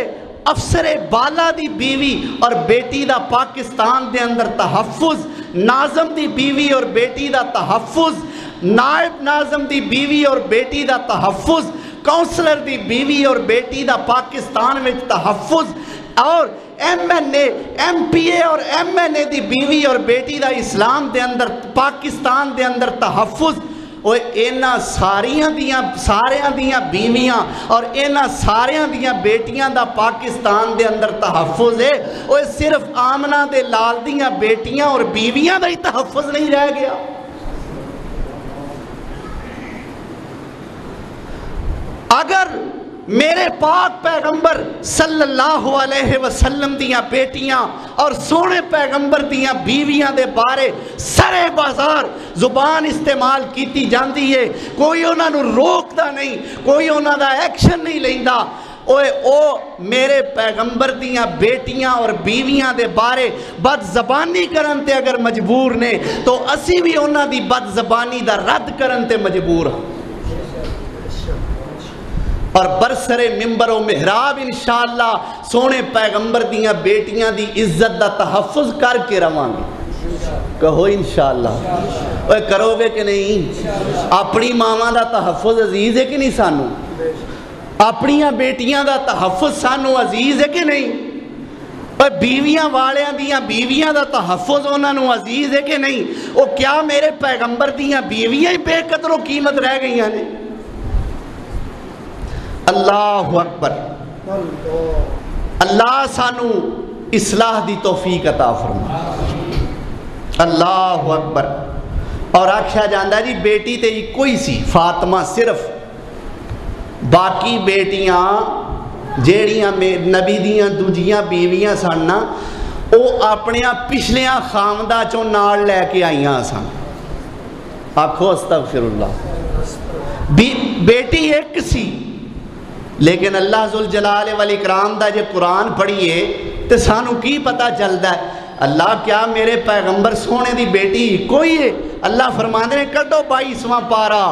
افسر بالا دی بیوی اور بیٹی دا پاکستان دے اندر تحفظ، ناظم دی بیوی اور بیٹی دا تحفظ، نائب ناظم دی بیوی اور بیٹی دا تحفظ، کونسلر دی بیوی اور بیٹی دا پاکستان میں تحفظ، اور ایم این اے، ایم پی اے اور ایم این اے دی بیوی اور بیٹی دا اسلام دے اندر پاکستان دے اندر تحفظ۔ وہ اینا ساریاں دیاں بیویاں اور اینا ساریاں دیاں بیٹیاں دا پاکستان دے اندر تحفظ ہے، وہ صرف آمنہ دے لال دیاں بیٹیاں اور بیویاں دا ہی تحفظ نہیں رہ گیا۔ اگر میرے پاک پیغمبر صلی اللہ علیہ وسلم دیاں بیٹیاں اور سونے پیغمبر دیاں بیویاں دے بارے سرے بازار زبان استعمال کیتی جاندی ہے، کوئی انہاں نو روکدا نہیں، کوئی انہاں دا ایکشن نہیں لیندا، او میرے پیغمبر دیاں بیٹیاں اور بیویاں دے بارے بد زبانی کرن تے اگر مجبور نے تو اسی بھی انہاں دی بد زبانی دا رد کرن تے مجبور ہوں، اور برسر ممبر و محراب انشاءاللہ سونے پیغمبر دیاں بیٹیاں دی عزت دا تحفظ کر کے روان گے، کہو انشاءاللہ۔ اوہ کرو گے کہ نہیں؟ اپنی ماما دا تحفظ عزیز ہے کہ نہیں سانو؟ اپنیاں بیٹیاں دا تحفظ سانو عزیز ہے کہ نہیں؟ اوہ بیویاں والیاں دیاں بیویاں دا تحفظ انہاں نو عزیز ہے کہ نہیں؟ وہ کیا میرے پیغمبر دیاں بیویاں ہی بے قدر و قیمت رہ گئی ہیں؟ اللہ اکبر۔ اللہ سانو اصلاح دی توفیق عطا فرما، اللہ اکبر۔ اور آکھیا جاندہ جی بیٹی تے جی کوئی سی فاطمہ صرف، باقی بیٹیاں جیڑیاں نبی دیاں دوجیاں بیویاں سننا او اپنیاں پچھلیاں خامدہ چوں نال لے کے آئیاں سن۔ آکھو استغفر اللہ۔ بیٹی ایک سی، لیکن اللہ ذوالجلال والاکرام دا جے قرآن پڑھئے تے سانو کی پتہ چلدا ہے؟ اللہ کیا میرے پیغمبر سونے دی بیٹی کوئی ہے؟ اللہ فرماندے نے کڈو 22واں پارا،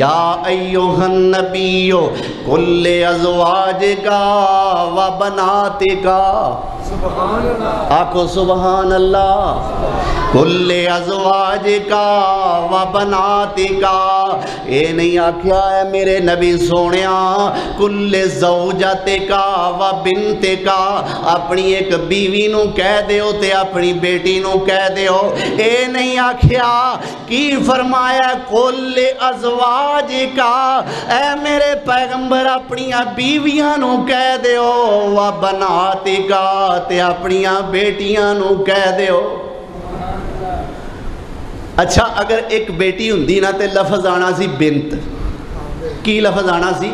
یا ایوہ النبیو کل ازواجکا و بناتکا آکھو سبحان اللہ۔ کل ازواج کا و بنات کا، اے نہیں آکھیا ہے میرے نبی سونیا کل زوجات کا و بنت کا، اپنی ایک بیوی نو کہہ دیو تے اپنی بیٹی نو کہہ دیو، اے نہیں آکھیا کی فرمایا کل ازواج کا، اے میرے پیغمبر اپنی بیویاں نو کہہ دیو و بنات کا تے اپنی بیٹیاں نو کہہ دیو۔ اچھا اگر ایک بیٹی ہوندی نا تے لفظ آنا سی بنت، کی لفظ آنا سی؟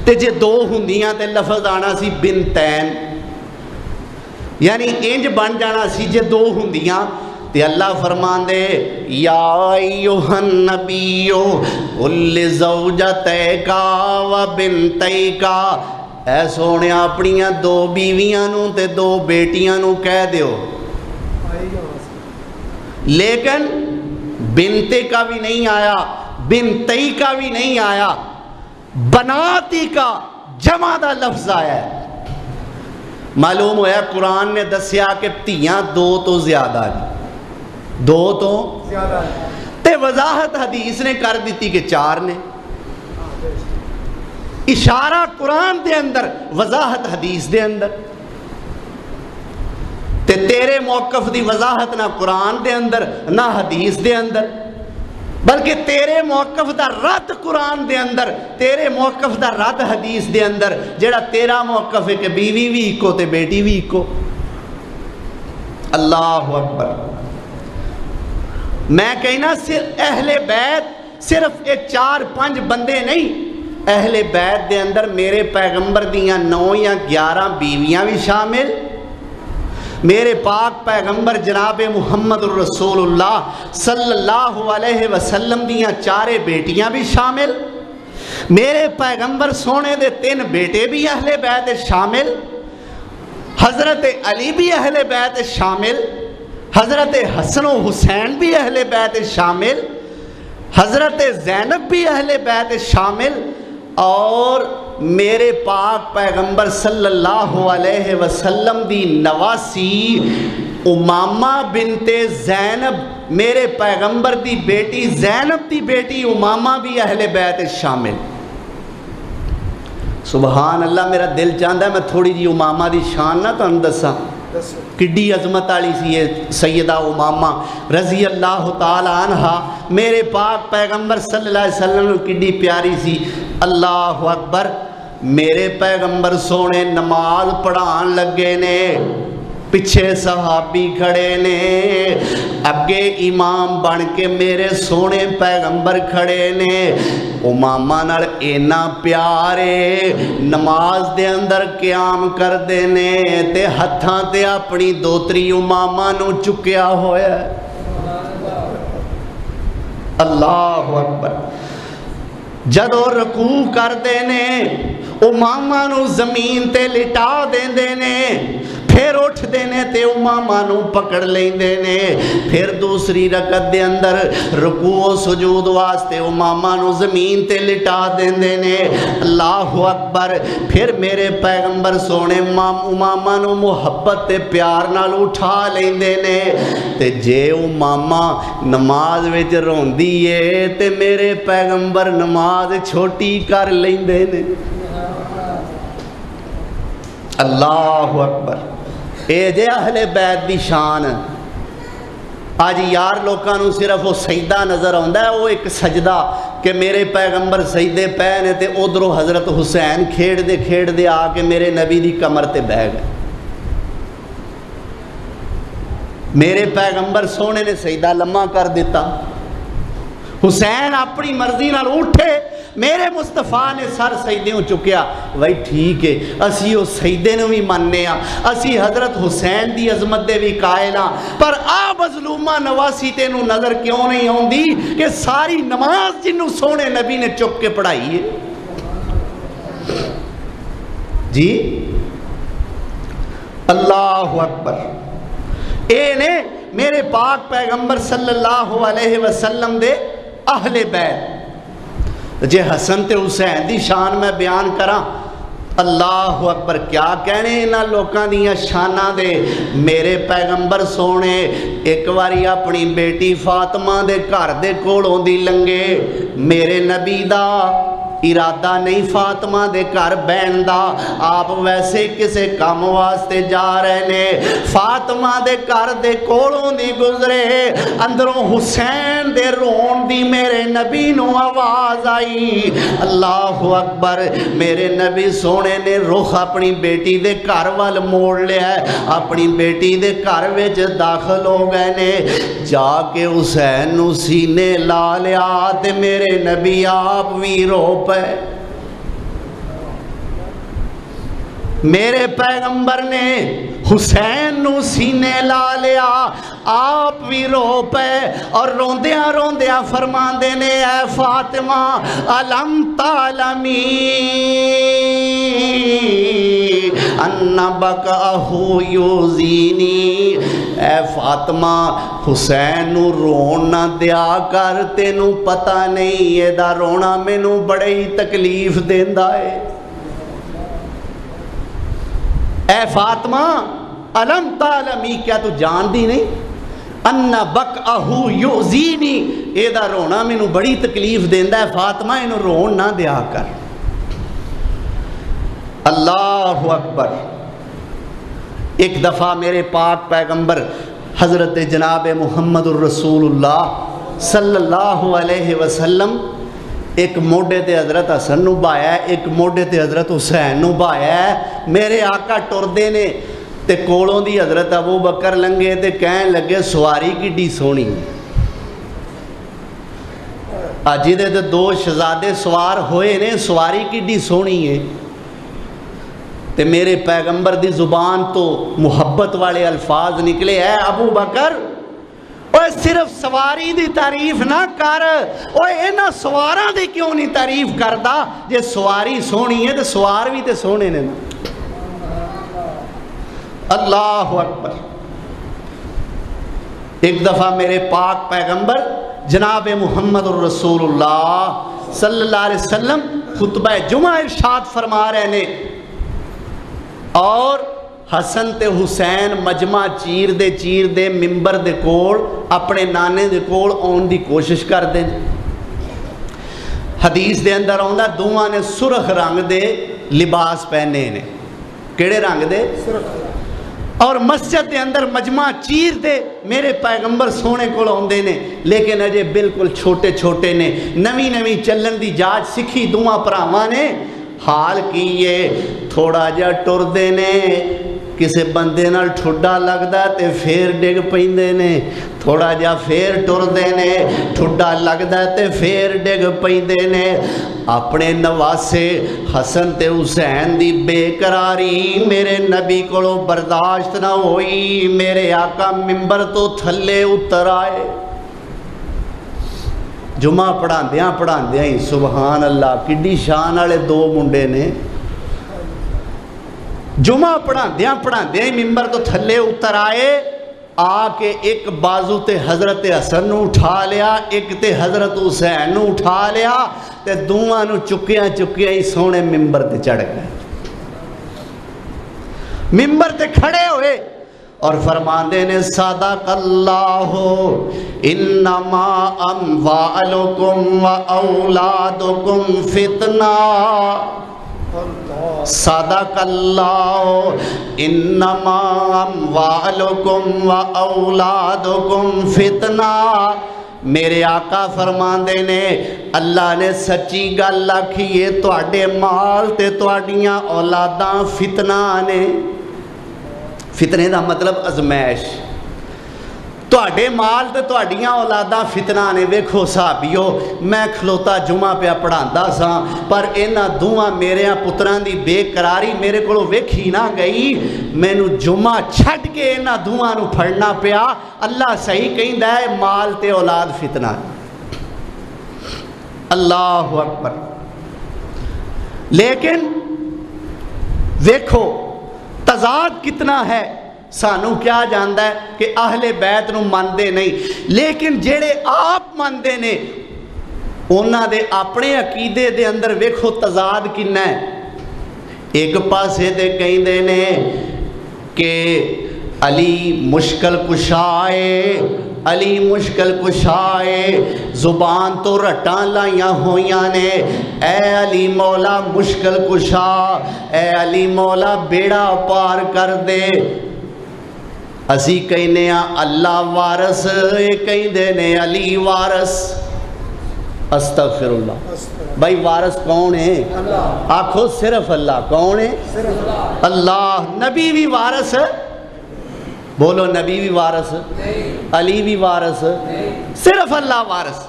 تے جے دو ہوندیاں تے لفظ آنا سی بنتین، یعنی انج بن جانا سی جے دو ہوندیاں تے اللہ فرمان دے یا ایوہ النبیو کل زوجتیکا و بنتیکا، اے سونے اپنیاں دو بیویاں نو تے دو بیٹیاں نو کہہ دیو۔ لیکن بنتے کا بھی نہیں آیا، بنتی کا بھی نہیں آیا، بناتی کا جمع دا لفظ آیا ہے۔ معلوم ہوا قرآن نے دسیا کہ تیاں دو تو زیادہ ہیں، دو تو زیادہ ہیں، تے وضاحت حدیث نے کر دیتی کہ چار نے، اشارہ قرآن دے اندر وضاحت حدیث دے اندر، تے تیرے موقف دی وضاحت نہ قرآن دے اندر نہ حدیث دے اندر، بلکہ تیرے موقف دا رد قرآن دے اندر، تیرے موقف دا رد حدیث دے اندر، جڑا تیرا موقف ہے کہ بیوی بھی ایکو تے بیٹی بھی ایکو۔ اللہ اکبر۔ میں کہنا صرف اہل بیت صرف ایک 4-5 بندے نہیں، اہل بیت دے اندر میرے پیغمبر دیاں 9 یا 11 بیویاں بھی شامل، میرے پاک پیغمبر جناب محمد الرسول اللہ صلی اللہ علیہ وسلم دیاں 4 بیٹیاں بھی شامل، میرے پیغمبر سونے دے 3 بیٹے بھی اہل بیت شامل، حضرت علی بھی اہل بیت شامل، حضرت حسن و حسین بھی اہل بیت شامل، حضرت زینب بھی اہل بیت شامل، اور میرے پاک پیغمبر صلی اللہ علیہ وسلم دی نواسی امامہ بنت زینب، میرے پیغمبر دی بیٹی زینب دی بیٹی امامہ بھی اہل بیت شامل۔ سبحان اللہ، میرا دل چاہتا ہے میں تھوڑی جی امامہ دی شان نہ تانوں دساں، کڈی عظمت والی سی یہ سیدہ امامہ رضی اللہ تعالی عنہ، میرے پاک پیغمبر صلی اللہ علیہ وسلم کڈی پیاری سی۔ اللہ اکبر۔ میرے پیغمبر سونے نماز پڑھان لگے نے، پچھے صحابی کھڑے نے، اگے امام بن کے میرے سونے پیغمبر کھڑے نے، امامہ نال اینا پیارے نماز دے اندر قیام کر دینے تے ہتھاں تے اپنی دوتری امامہ نو چکیا ہویا ہے۔ اللہ اکبر۔ جدو رکوع کر دینے امامہ نو زمین تے لٹا دین دینے، پھر اٹھ دینے تے امامہ نو پکڑ لین دینے، پھر دوسری رکعت دے اندر رکوع و سجود واسطے امامہ نو زمین تے لٹا دین دینے۔ اللہ اکبر۔ پھر میرے پیغمبر سونے امامہ نو محبت تے پیار نال اٹھا لین دینے، تے جے امامہ نماز وچ روندی ہے تے میرے پیغمبر نماز چھوٹی کر لین دینے۔ اللہ اکبر۔ اے جے اہل بیت دی شان۔ آج یار لوکاں نو صرف وہ سجدہ نظر آندا ہے، وہ ایک سجدہ کہ میرے پیغمبر سجدے پے نے تے ادھروں حضرت حسین کھیڑ دے آ کے میرے نبی دی کمر تے بہ گئے۔ میرے پیغمبر سونے نے سجدہ لمحہ کر دیتا، حسین اپنی مرضی نال اٹھے، میرے مصطفیٰ نے سر سجدیوں چکیا۔ وہی ٹھیک ہے، اسی وہ سجدے نو بھی مننے ہاں، اسی حضرت حسین دی عظمت دے بھی قائل ہاں، پر آ مظلومہ نواسی تینوں نظر کیوں نہیں ہوندی کہ ساری نماز جنوں سونے نبی نے چک کے پڑھائی ہے؟ جی اللہ اکبر۔ اے نے میرے پاک پیغمبر صلی اللہ علیہ وسلم دے اہل بیت۔ جے حسن تے حسین دی شان میں بیان کراں اللہ اکبر، کیا کہنے انہاں لوکاں دیاں شاناں دے۔ میرے پیغمبر سونے ایک واری اپنی بیٹی فاطمہ دے گھر دے کولوں دی لنگے، میرے نبی دا ارادہ نہیں فاطمہ دے گھر بہن دا، آپ ویسے کسے کام واسطے جا رہے نے، فاطمہ دے گھر دے کولوں دی گزرے، اندروں حسین دے رون دی میرے نبی نو آواز آئی۔ اللہ اکبر، میرے نبی سونے نے رخ اپنی بیٹی دے گھر وال موڑ لیا ہے، اپنی بیٹی دے گھر وچ داخل ہو گئے نے، جا کے حسین نو سینے لا لیا تے میرے نبی آپ بھی رو پے۔ میرے پیغمبر نے حسین نو سینے لا لیا، آپ بھی رو پے، اور روندیاں روندیاں فرماندے نے اے فاطمہ الم تعلمی ان بکاہو یوزینی، اے فاطمہ حسین نو رون نہ دیا کر، تینوں پتہ نہیں یہ دا رونا مینوں بڑی تکلیف دیندا ہے۔ اے فاطمہ الم تعلمی، کیا تو جان دی نہیں ان بکاہو یوزینی، یہ دا رونا مینوں بڑی تکلیف دیندا ہے، فاطمہ اینوں رون نہ دیا کر۔ اللہ اکبر۔ ایک دفعہ میرے پاک پیغمبر حضرت جناب محمد الرسول اللہ صلی اللہ علیہ وسلم ایک موڈے تے حضرت حسن نو بایا ہے، ایک موڈے تے حضرت حسین نو بایا ہے، میرے آقا ٹردے نے تے کولوں دی حضرت ابو بکر لنگے تے کہن لگے سواری کڈی سونی، اجی دے دو شہزادے سوار ہوئے نے، سواری کڈی سونی ہے، تے میرے پیغمبر دی زبان تو محبت والے الفاظ نکلے، اے ابو بکر اوہ صرف سواری دی تعریف نہ کر، اوہ اینا سواراں دی کیوں نہیں تعریف کردا، جے سواری سونی ہے تے سوار بھی تے سونے نے۔ اللہ اکبر۔ ایک دفعہ میرے پاک پیغمبر جناب محمد الرسول اللہ صلی اللہ علیہ وسلم خطبہ جمعہ ارشاد فرما رہے نے، اور حسن تے حسین مجمع چیر دے ممبر دے کول اپنے نانے دے کول آن دی کوشش کر دیں۔ حدیث دے اندر آندا دوواں نے سرخ رنگ دے لباس پہنے نے، کیڑے رنگ دے؟ اور مسجد دے اندر مجمع چیر دے میرے پیغمبر سونے کول آندے نے، لیکن اجے بالکل چھوٹے چھوٹے نے، نویں نویں چلن دی جاچ سکھی دوواں بھراواں نے، حال کیے تھوڑا جا ٹردے نے، کسے بندے نال ٹھڈا لگدا تے پھر ڈگ پیندے نے، تھوڑا جا پھر ٹردے نے، ٹھڈا لگدا تے پھر ڈگ پیندے نے۔ اپنے نواسے حسن تے حسین دی بے قراری میرے نبی کولوں برداشت نہ ہوئی، میرے آقا ممبر تو تھلے اتر آئے۔ جمعہ پڑھاندیاں پڑھاندیاں ہی سبحان اللہ کڈی شان والے دو منڈے نے، جمعہ پڑھاندیاں پڑھاندیاں ہی ممبر تو تھلے اتر آئے، آ کے ایک بازو تے حضرت حسن نو اٹھا لیا، ایک تے حضرت حسین نو اٹھا لیا، تے دوواں نو چکیاں چکیاں ہی سونے ممبر تے چڑھ گئے، ممبر تے کھڑے ہوئے اور فرماندے نے صدق اللہ انما اموالکم و اولادکم فتنہ، صدق اللہ انما اموالکم و اولادکم فتنہ۔ میرے آقا فرماندے نے اللہ نے سچی گل آکھی، تواڈے مال تے تواڈیاں اولاداں فتنہ نے۔ فتنے دا مطلب ازمائش، تواڈے مال تے تواڈیاں اولاداں فتنہ نے۔ ویکھو صحابیو، میں کھلوتا جمعہ پہ پڑھاندا سا، پر انہاں دوواں میرے پتراں دی بے قراری میرے کولوں ویکھی نہ گئی، مینوں جمعہ چھڈ کے انہاں دوواں نو پھڑنا پیا۔ اللہ صحیح کہندا ہے مال تے اولاد فتنہ۔ اللہ اکبر۔ لیکن ویکھو تضاد کتنا ہے، سانو کیا جاندا ہے کہ اہل بیت نو مندے نہیں، لیکن جڑے آپ مندے نے انہاں دے اپنے عقیدے دے اندر ویکھو تضاد کنا ہے۔ ایک پاسے تے کہندے نے کہ علی مشکل کشائے، علی مشکل کشائے، زبان تو رٹاں لائیاں ہویاں نے، اے علی مولا مشکل کشا، اے علی مولا بیڑا پار کر دے۔ اسی کہنے اللہ وارث، کہندے نے علی وارث۔ استغفر اللہ۔ بھائی وارث کون ہے؟ آکھو صرف اللہ۔ کون ہے؟ اللہ۔ نبی بھی وارث، بولو نبی بھی وارث، علی بھی وارث، صرف اللہ وارث۔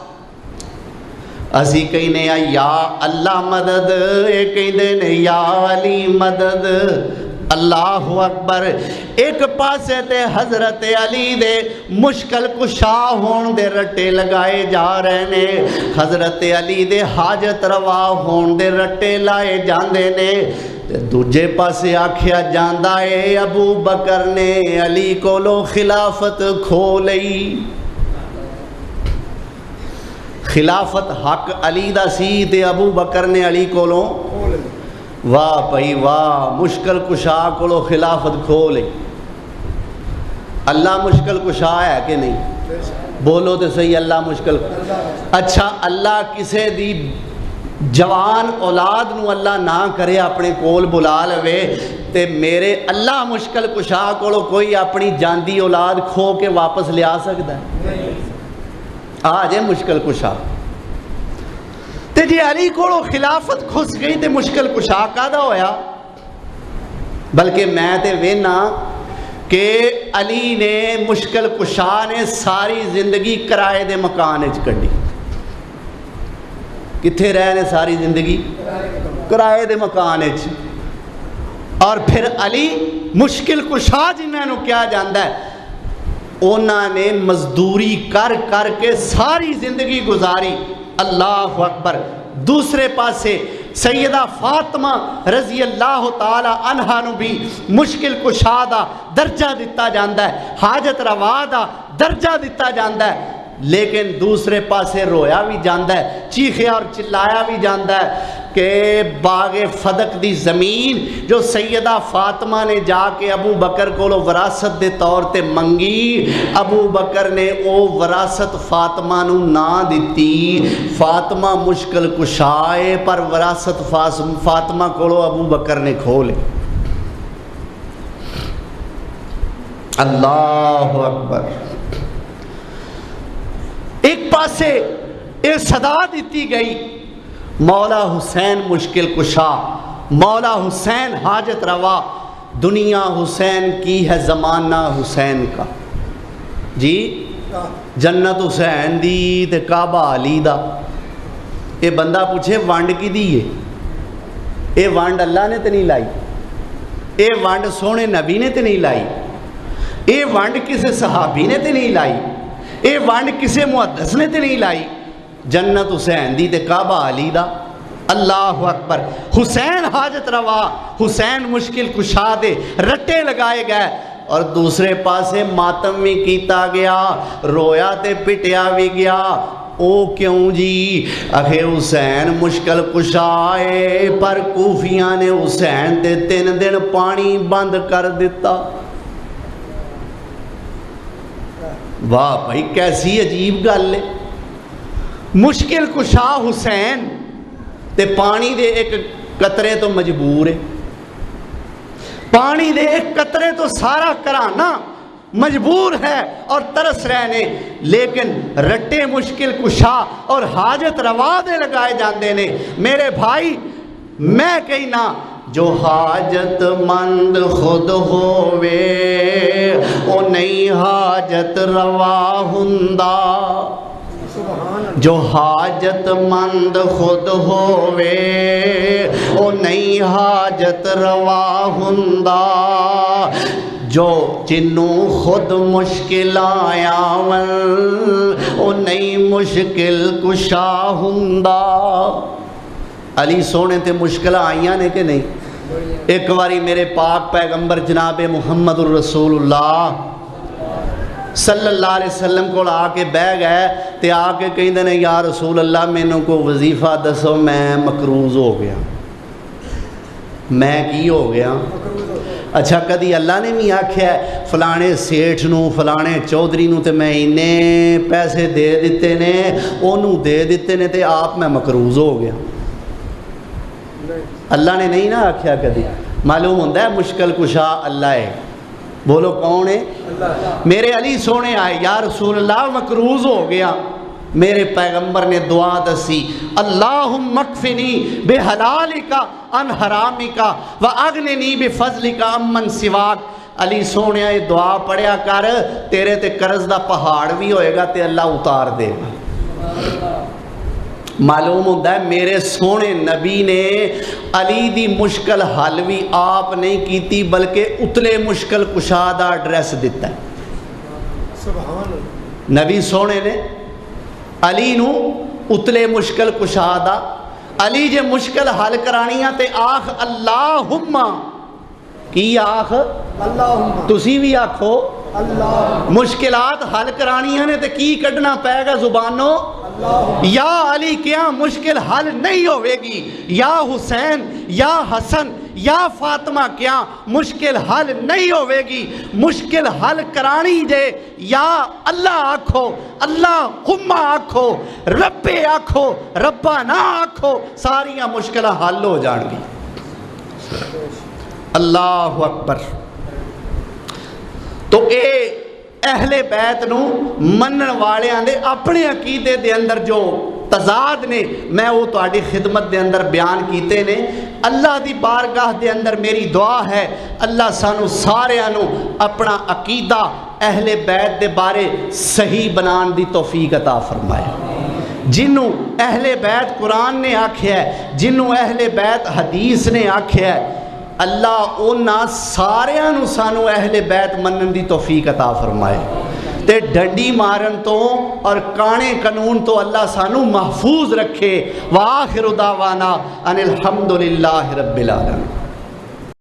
اسی کہنے یا اللہ مدد، ایک کہندے نے یا علی مدد۔ اللہ اکبر۔ ایک پاسے تے حضرت علی دے مشکل کشا ہون دے رٹے لگائے جا رہے نے، حضرت علی دے حاجت روا ہون دے رٹے لائے جاندے نے۔ دوجے پاسے آکھیا جاندہ ہے ابو بکر نے علی کولو خلافت کھو لئی۔ خلافت حق علی دا سی تے ابو بکر نے علی کولو، واہ بھائی واہ، مشکل کشا کولو خلافت کھو لئی۔ اللہ مشکل کشا ہے کہ نہیں؟ بولو تو صحیح، اللہ مشکل۔ اچھا اللہ کسے دی جوان اولاد نو اللہ نہ کرے اپنے کول بلا لوے تے میرے اللہ مشکل کشا کولو کوئی اپنی جاندی اولاد کھو کے واپس لے آ سکتا ہے؟ آج ہے مشکل کشا۔ تے جی علی کولو خلافت کھس گئی تے مشکل کشا کادا ہویا؟ بلکہ میں تے وینا کہ علی نے مشکل کشا نے ساری زندگی کرائے دے مکان وچ کڈی۔ کتھے رہنے ساری زندگی؟ کرائے دے مکان وچ۔ اور پھر علی مشکل کشا جنہاں نو کیا جاندا ہے، انہاں نے مزدوری کر کر کے ساری زندگی گزاری۔ اللہ اکبر۔ دوسرے پاسے سیدہ فاطمہ رضی اللہ تعالی عنہا نو بھی مشکل کشا دا درجہ دیتا جاندا ہے، حاجت روا دا درجہ دیتا جاندا ہے، لیکن دوسرے پاسے رویا بھی جاندا ہے، چیخیا اور چلایا بھی جاندا ہے کہ باغ فدق دی زمین جو سیدہ فاطمہ نے جا کے ابو بکر کو وراثت دے طور تے منگی، ابو بکر نے او وراثت فاطمہ نو نہ دیتی۔ فاطمہ مشکل کشائے پر وراثت فاطمہ کو ابو بکر نے کھولے۔ اللہ اکبر۔ ایک پاسے ایک صدا دیتی گئی، مولا حسین مشکل کشا، مولا حسین حاجت روا، دنیا حسین کی ہے زمانہ حسین کا۔ جی جنت حسین دی تے کعبہ علی دا۔ اے بندہ پوچھے وانڈ کی دیئے؟ اے وانڈ اللہ نے تے نہیں لائی، اے وانڈ سونے نبی نے تے نہیں لائی، اے وانڈ کسے صحابی نے تے نہیں لائی، اے وانڈ کسے محدث نے تے نہیں لائی، جنت حسین دی تے کعبہ علی دا۔ اللہ اکبر۔ حسین حاجت روا، حسین مشکل کشا دے رٹے لگائے گئے، اور دوسرے پاسے ماتم بھی کیتا گیا، رویا تے پٹیا بھی گیا۔ او کیوں جی؟ اکھے حسین مشکل کشائے پر کوفیاں نے حسین تے 3 دن پانی بند کر دیتا۔ واہ بھائی کیسی عجیب گل ہے۔ مشکل کشا حسین تے پانی دے ایک قطرے تو مجبور ہے، پانی دے ایک قطرے تو سارا کرانا مجبور ہے اور ترس رہنے، لیکن رٹے مشکل کشا اور حاجت روا دے لگائے جاندے نے۔ میرے بھائی میں کہنا جو حاجت مند خود ہووے او نہیں حاجت روا ہندا، جو حاجت مند خود ہووے او نہیں حاجت روا ہندا، جو جنوں خود مشکل آیا ون او نہیں مشکل کشا ہندا۔ علی سونے تے مشکل آئیاں نے کہ نہیں؟ ایک باری میرے پاک پیغمبر جناب محمد الرسول اللہ صلی اللہ علیہ وسلم کو آ کے بہ گئے تے آ کے کہیں نے یا رسول اللہ میں کو وظیفہ دسو میں مقروض ہو گیا۔ میں کی ہو گیا؟ اچھا کدی اللہ نے بھی آکھیا ہے فلانے سیٹھ نو فلانے چودھری نو تے میں انہیں پیسے دے دیتے نے انہوں دے دیتے نے تے آپ میں مقروض ہو گیا؟ اللہ نے نہیں نا آکھیا کدی۔ معلوم ہوندہ ہے مشکل کشا اللہ ہے۔ بولو کون ہے؟ میرے علی سونے آئے یا رسول اللہ مقروض ہو گیا، میرے پیغمبر نے دعا دسی اللہم اکفنی بحلالکا ان حرامکا واغننی بفضلکا امن سواک۔ علی سونے آئے دعا پڑھیا کر، تیرے تے قرض دا پہاڑ بھی ہوئے گا تے اللہ اتار دے گا۔ معلوم ہوتا ہے میرے سونے نبی نے علی دی مشکل حل بھی آپ نہیں کیتی بلکہ اتلے مشکل کشادہ ایڈریس دیتا ہے۔ نبی سونے نے علی نو اتلے مشکل کشادہ، علی جے مشکل حل کرانیاں تے آخ اللہم، کی آخ اللہم، تسی بھی آکھو مشکلات حل کرانیاں نے تے کی کڈنا پائے گا زبانوں؟ یا علی کیا مشکل حل نہیں ہوئے گی، یا حسین یا حسن یا فاطمہ کیا مشکل حل نہیں ہوئے گی، مشکل حل کرانی دے یا اللہ آکھو، اللہم آکھو، رب آکھو، ربنا آکھو، ساریاں مشکلہ حل ہو جان گی۔ اللہ اکبر۔ تو اے اہل بیت نو منن والے آندے اپنے عقیدے دے اندر جو تضاد نے میں وہ تواڈی خدمت دے اندر بیان کیتے نے۔ اللہ دی بارگاہ دے اندر میری دعا ہے اللہ سانو سارے آنو اپنا عقیدہ اہل بیت دے بارے صحیح بنان دی توفیق عطا فرمائے۔ جنوں اہل بیت قرآن نے آکھیا ہے، جنوں اہل بیت حدیث نے آکھیا ہے، اللہ اونا ساریاں نو سانو اہل بیت منن دی توفیق عطا فرمائے تے ڈنڈی مارن تو اور کانے قانون تو اللہ سانو محفوظ رکھے۔ وآخر دعوانا ان الحمدللہ رب العالمین۔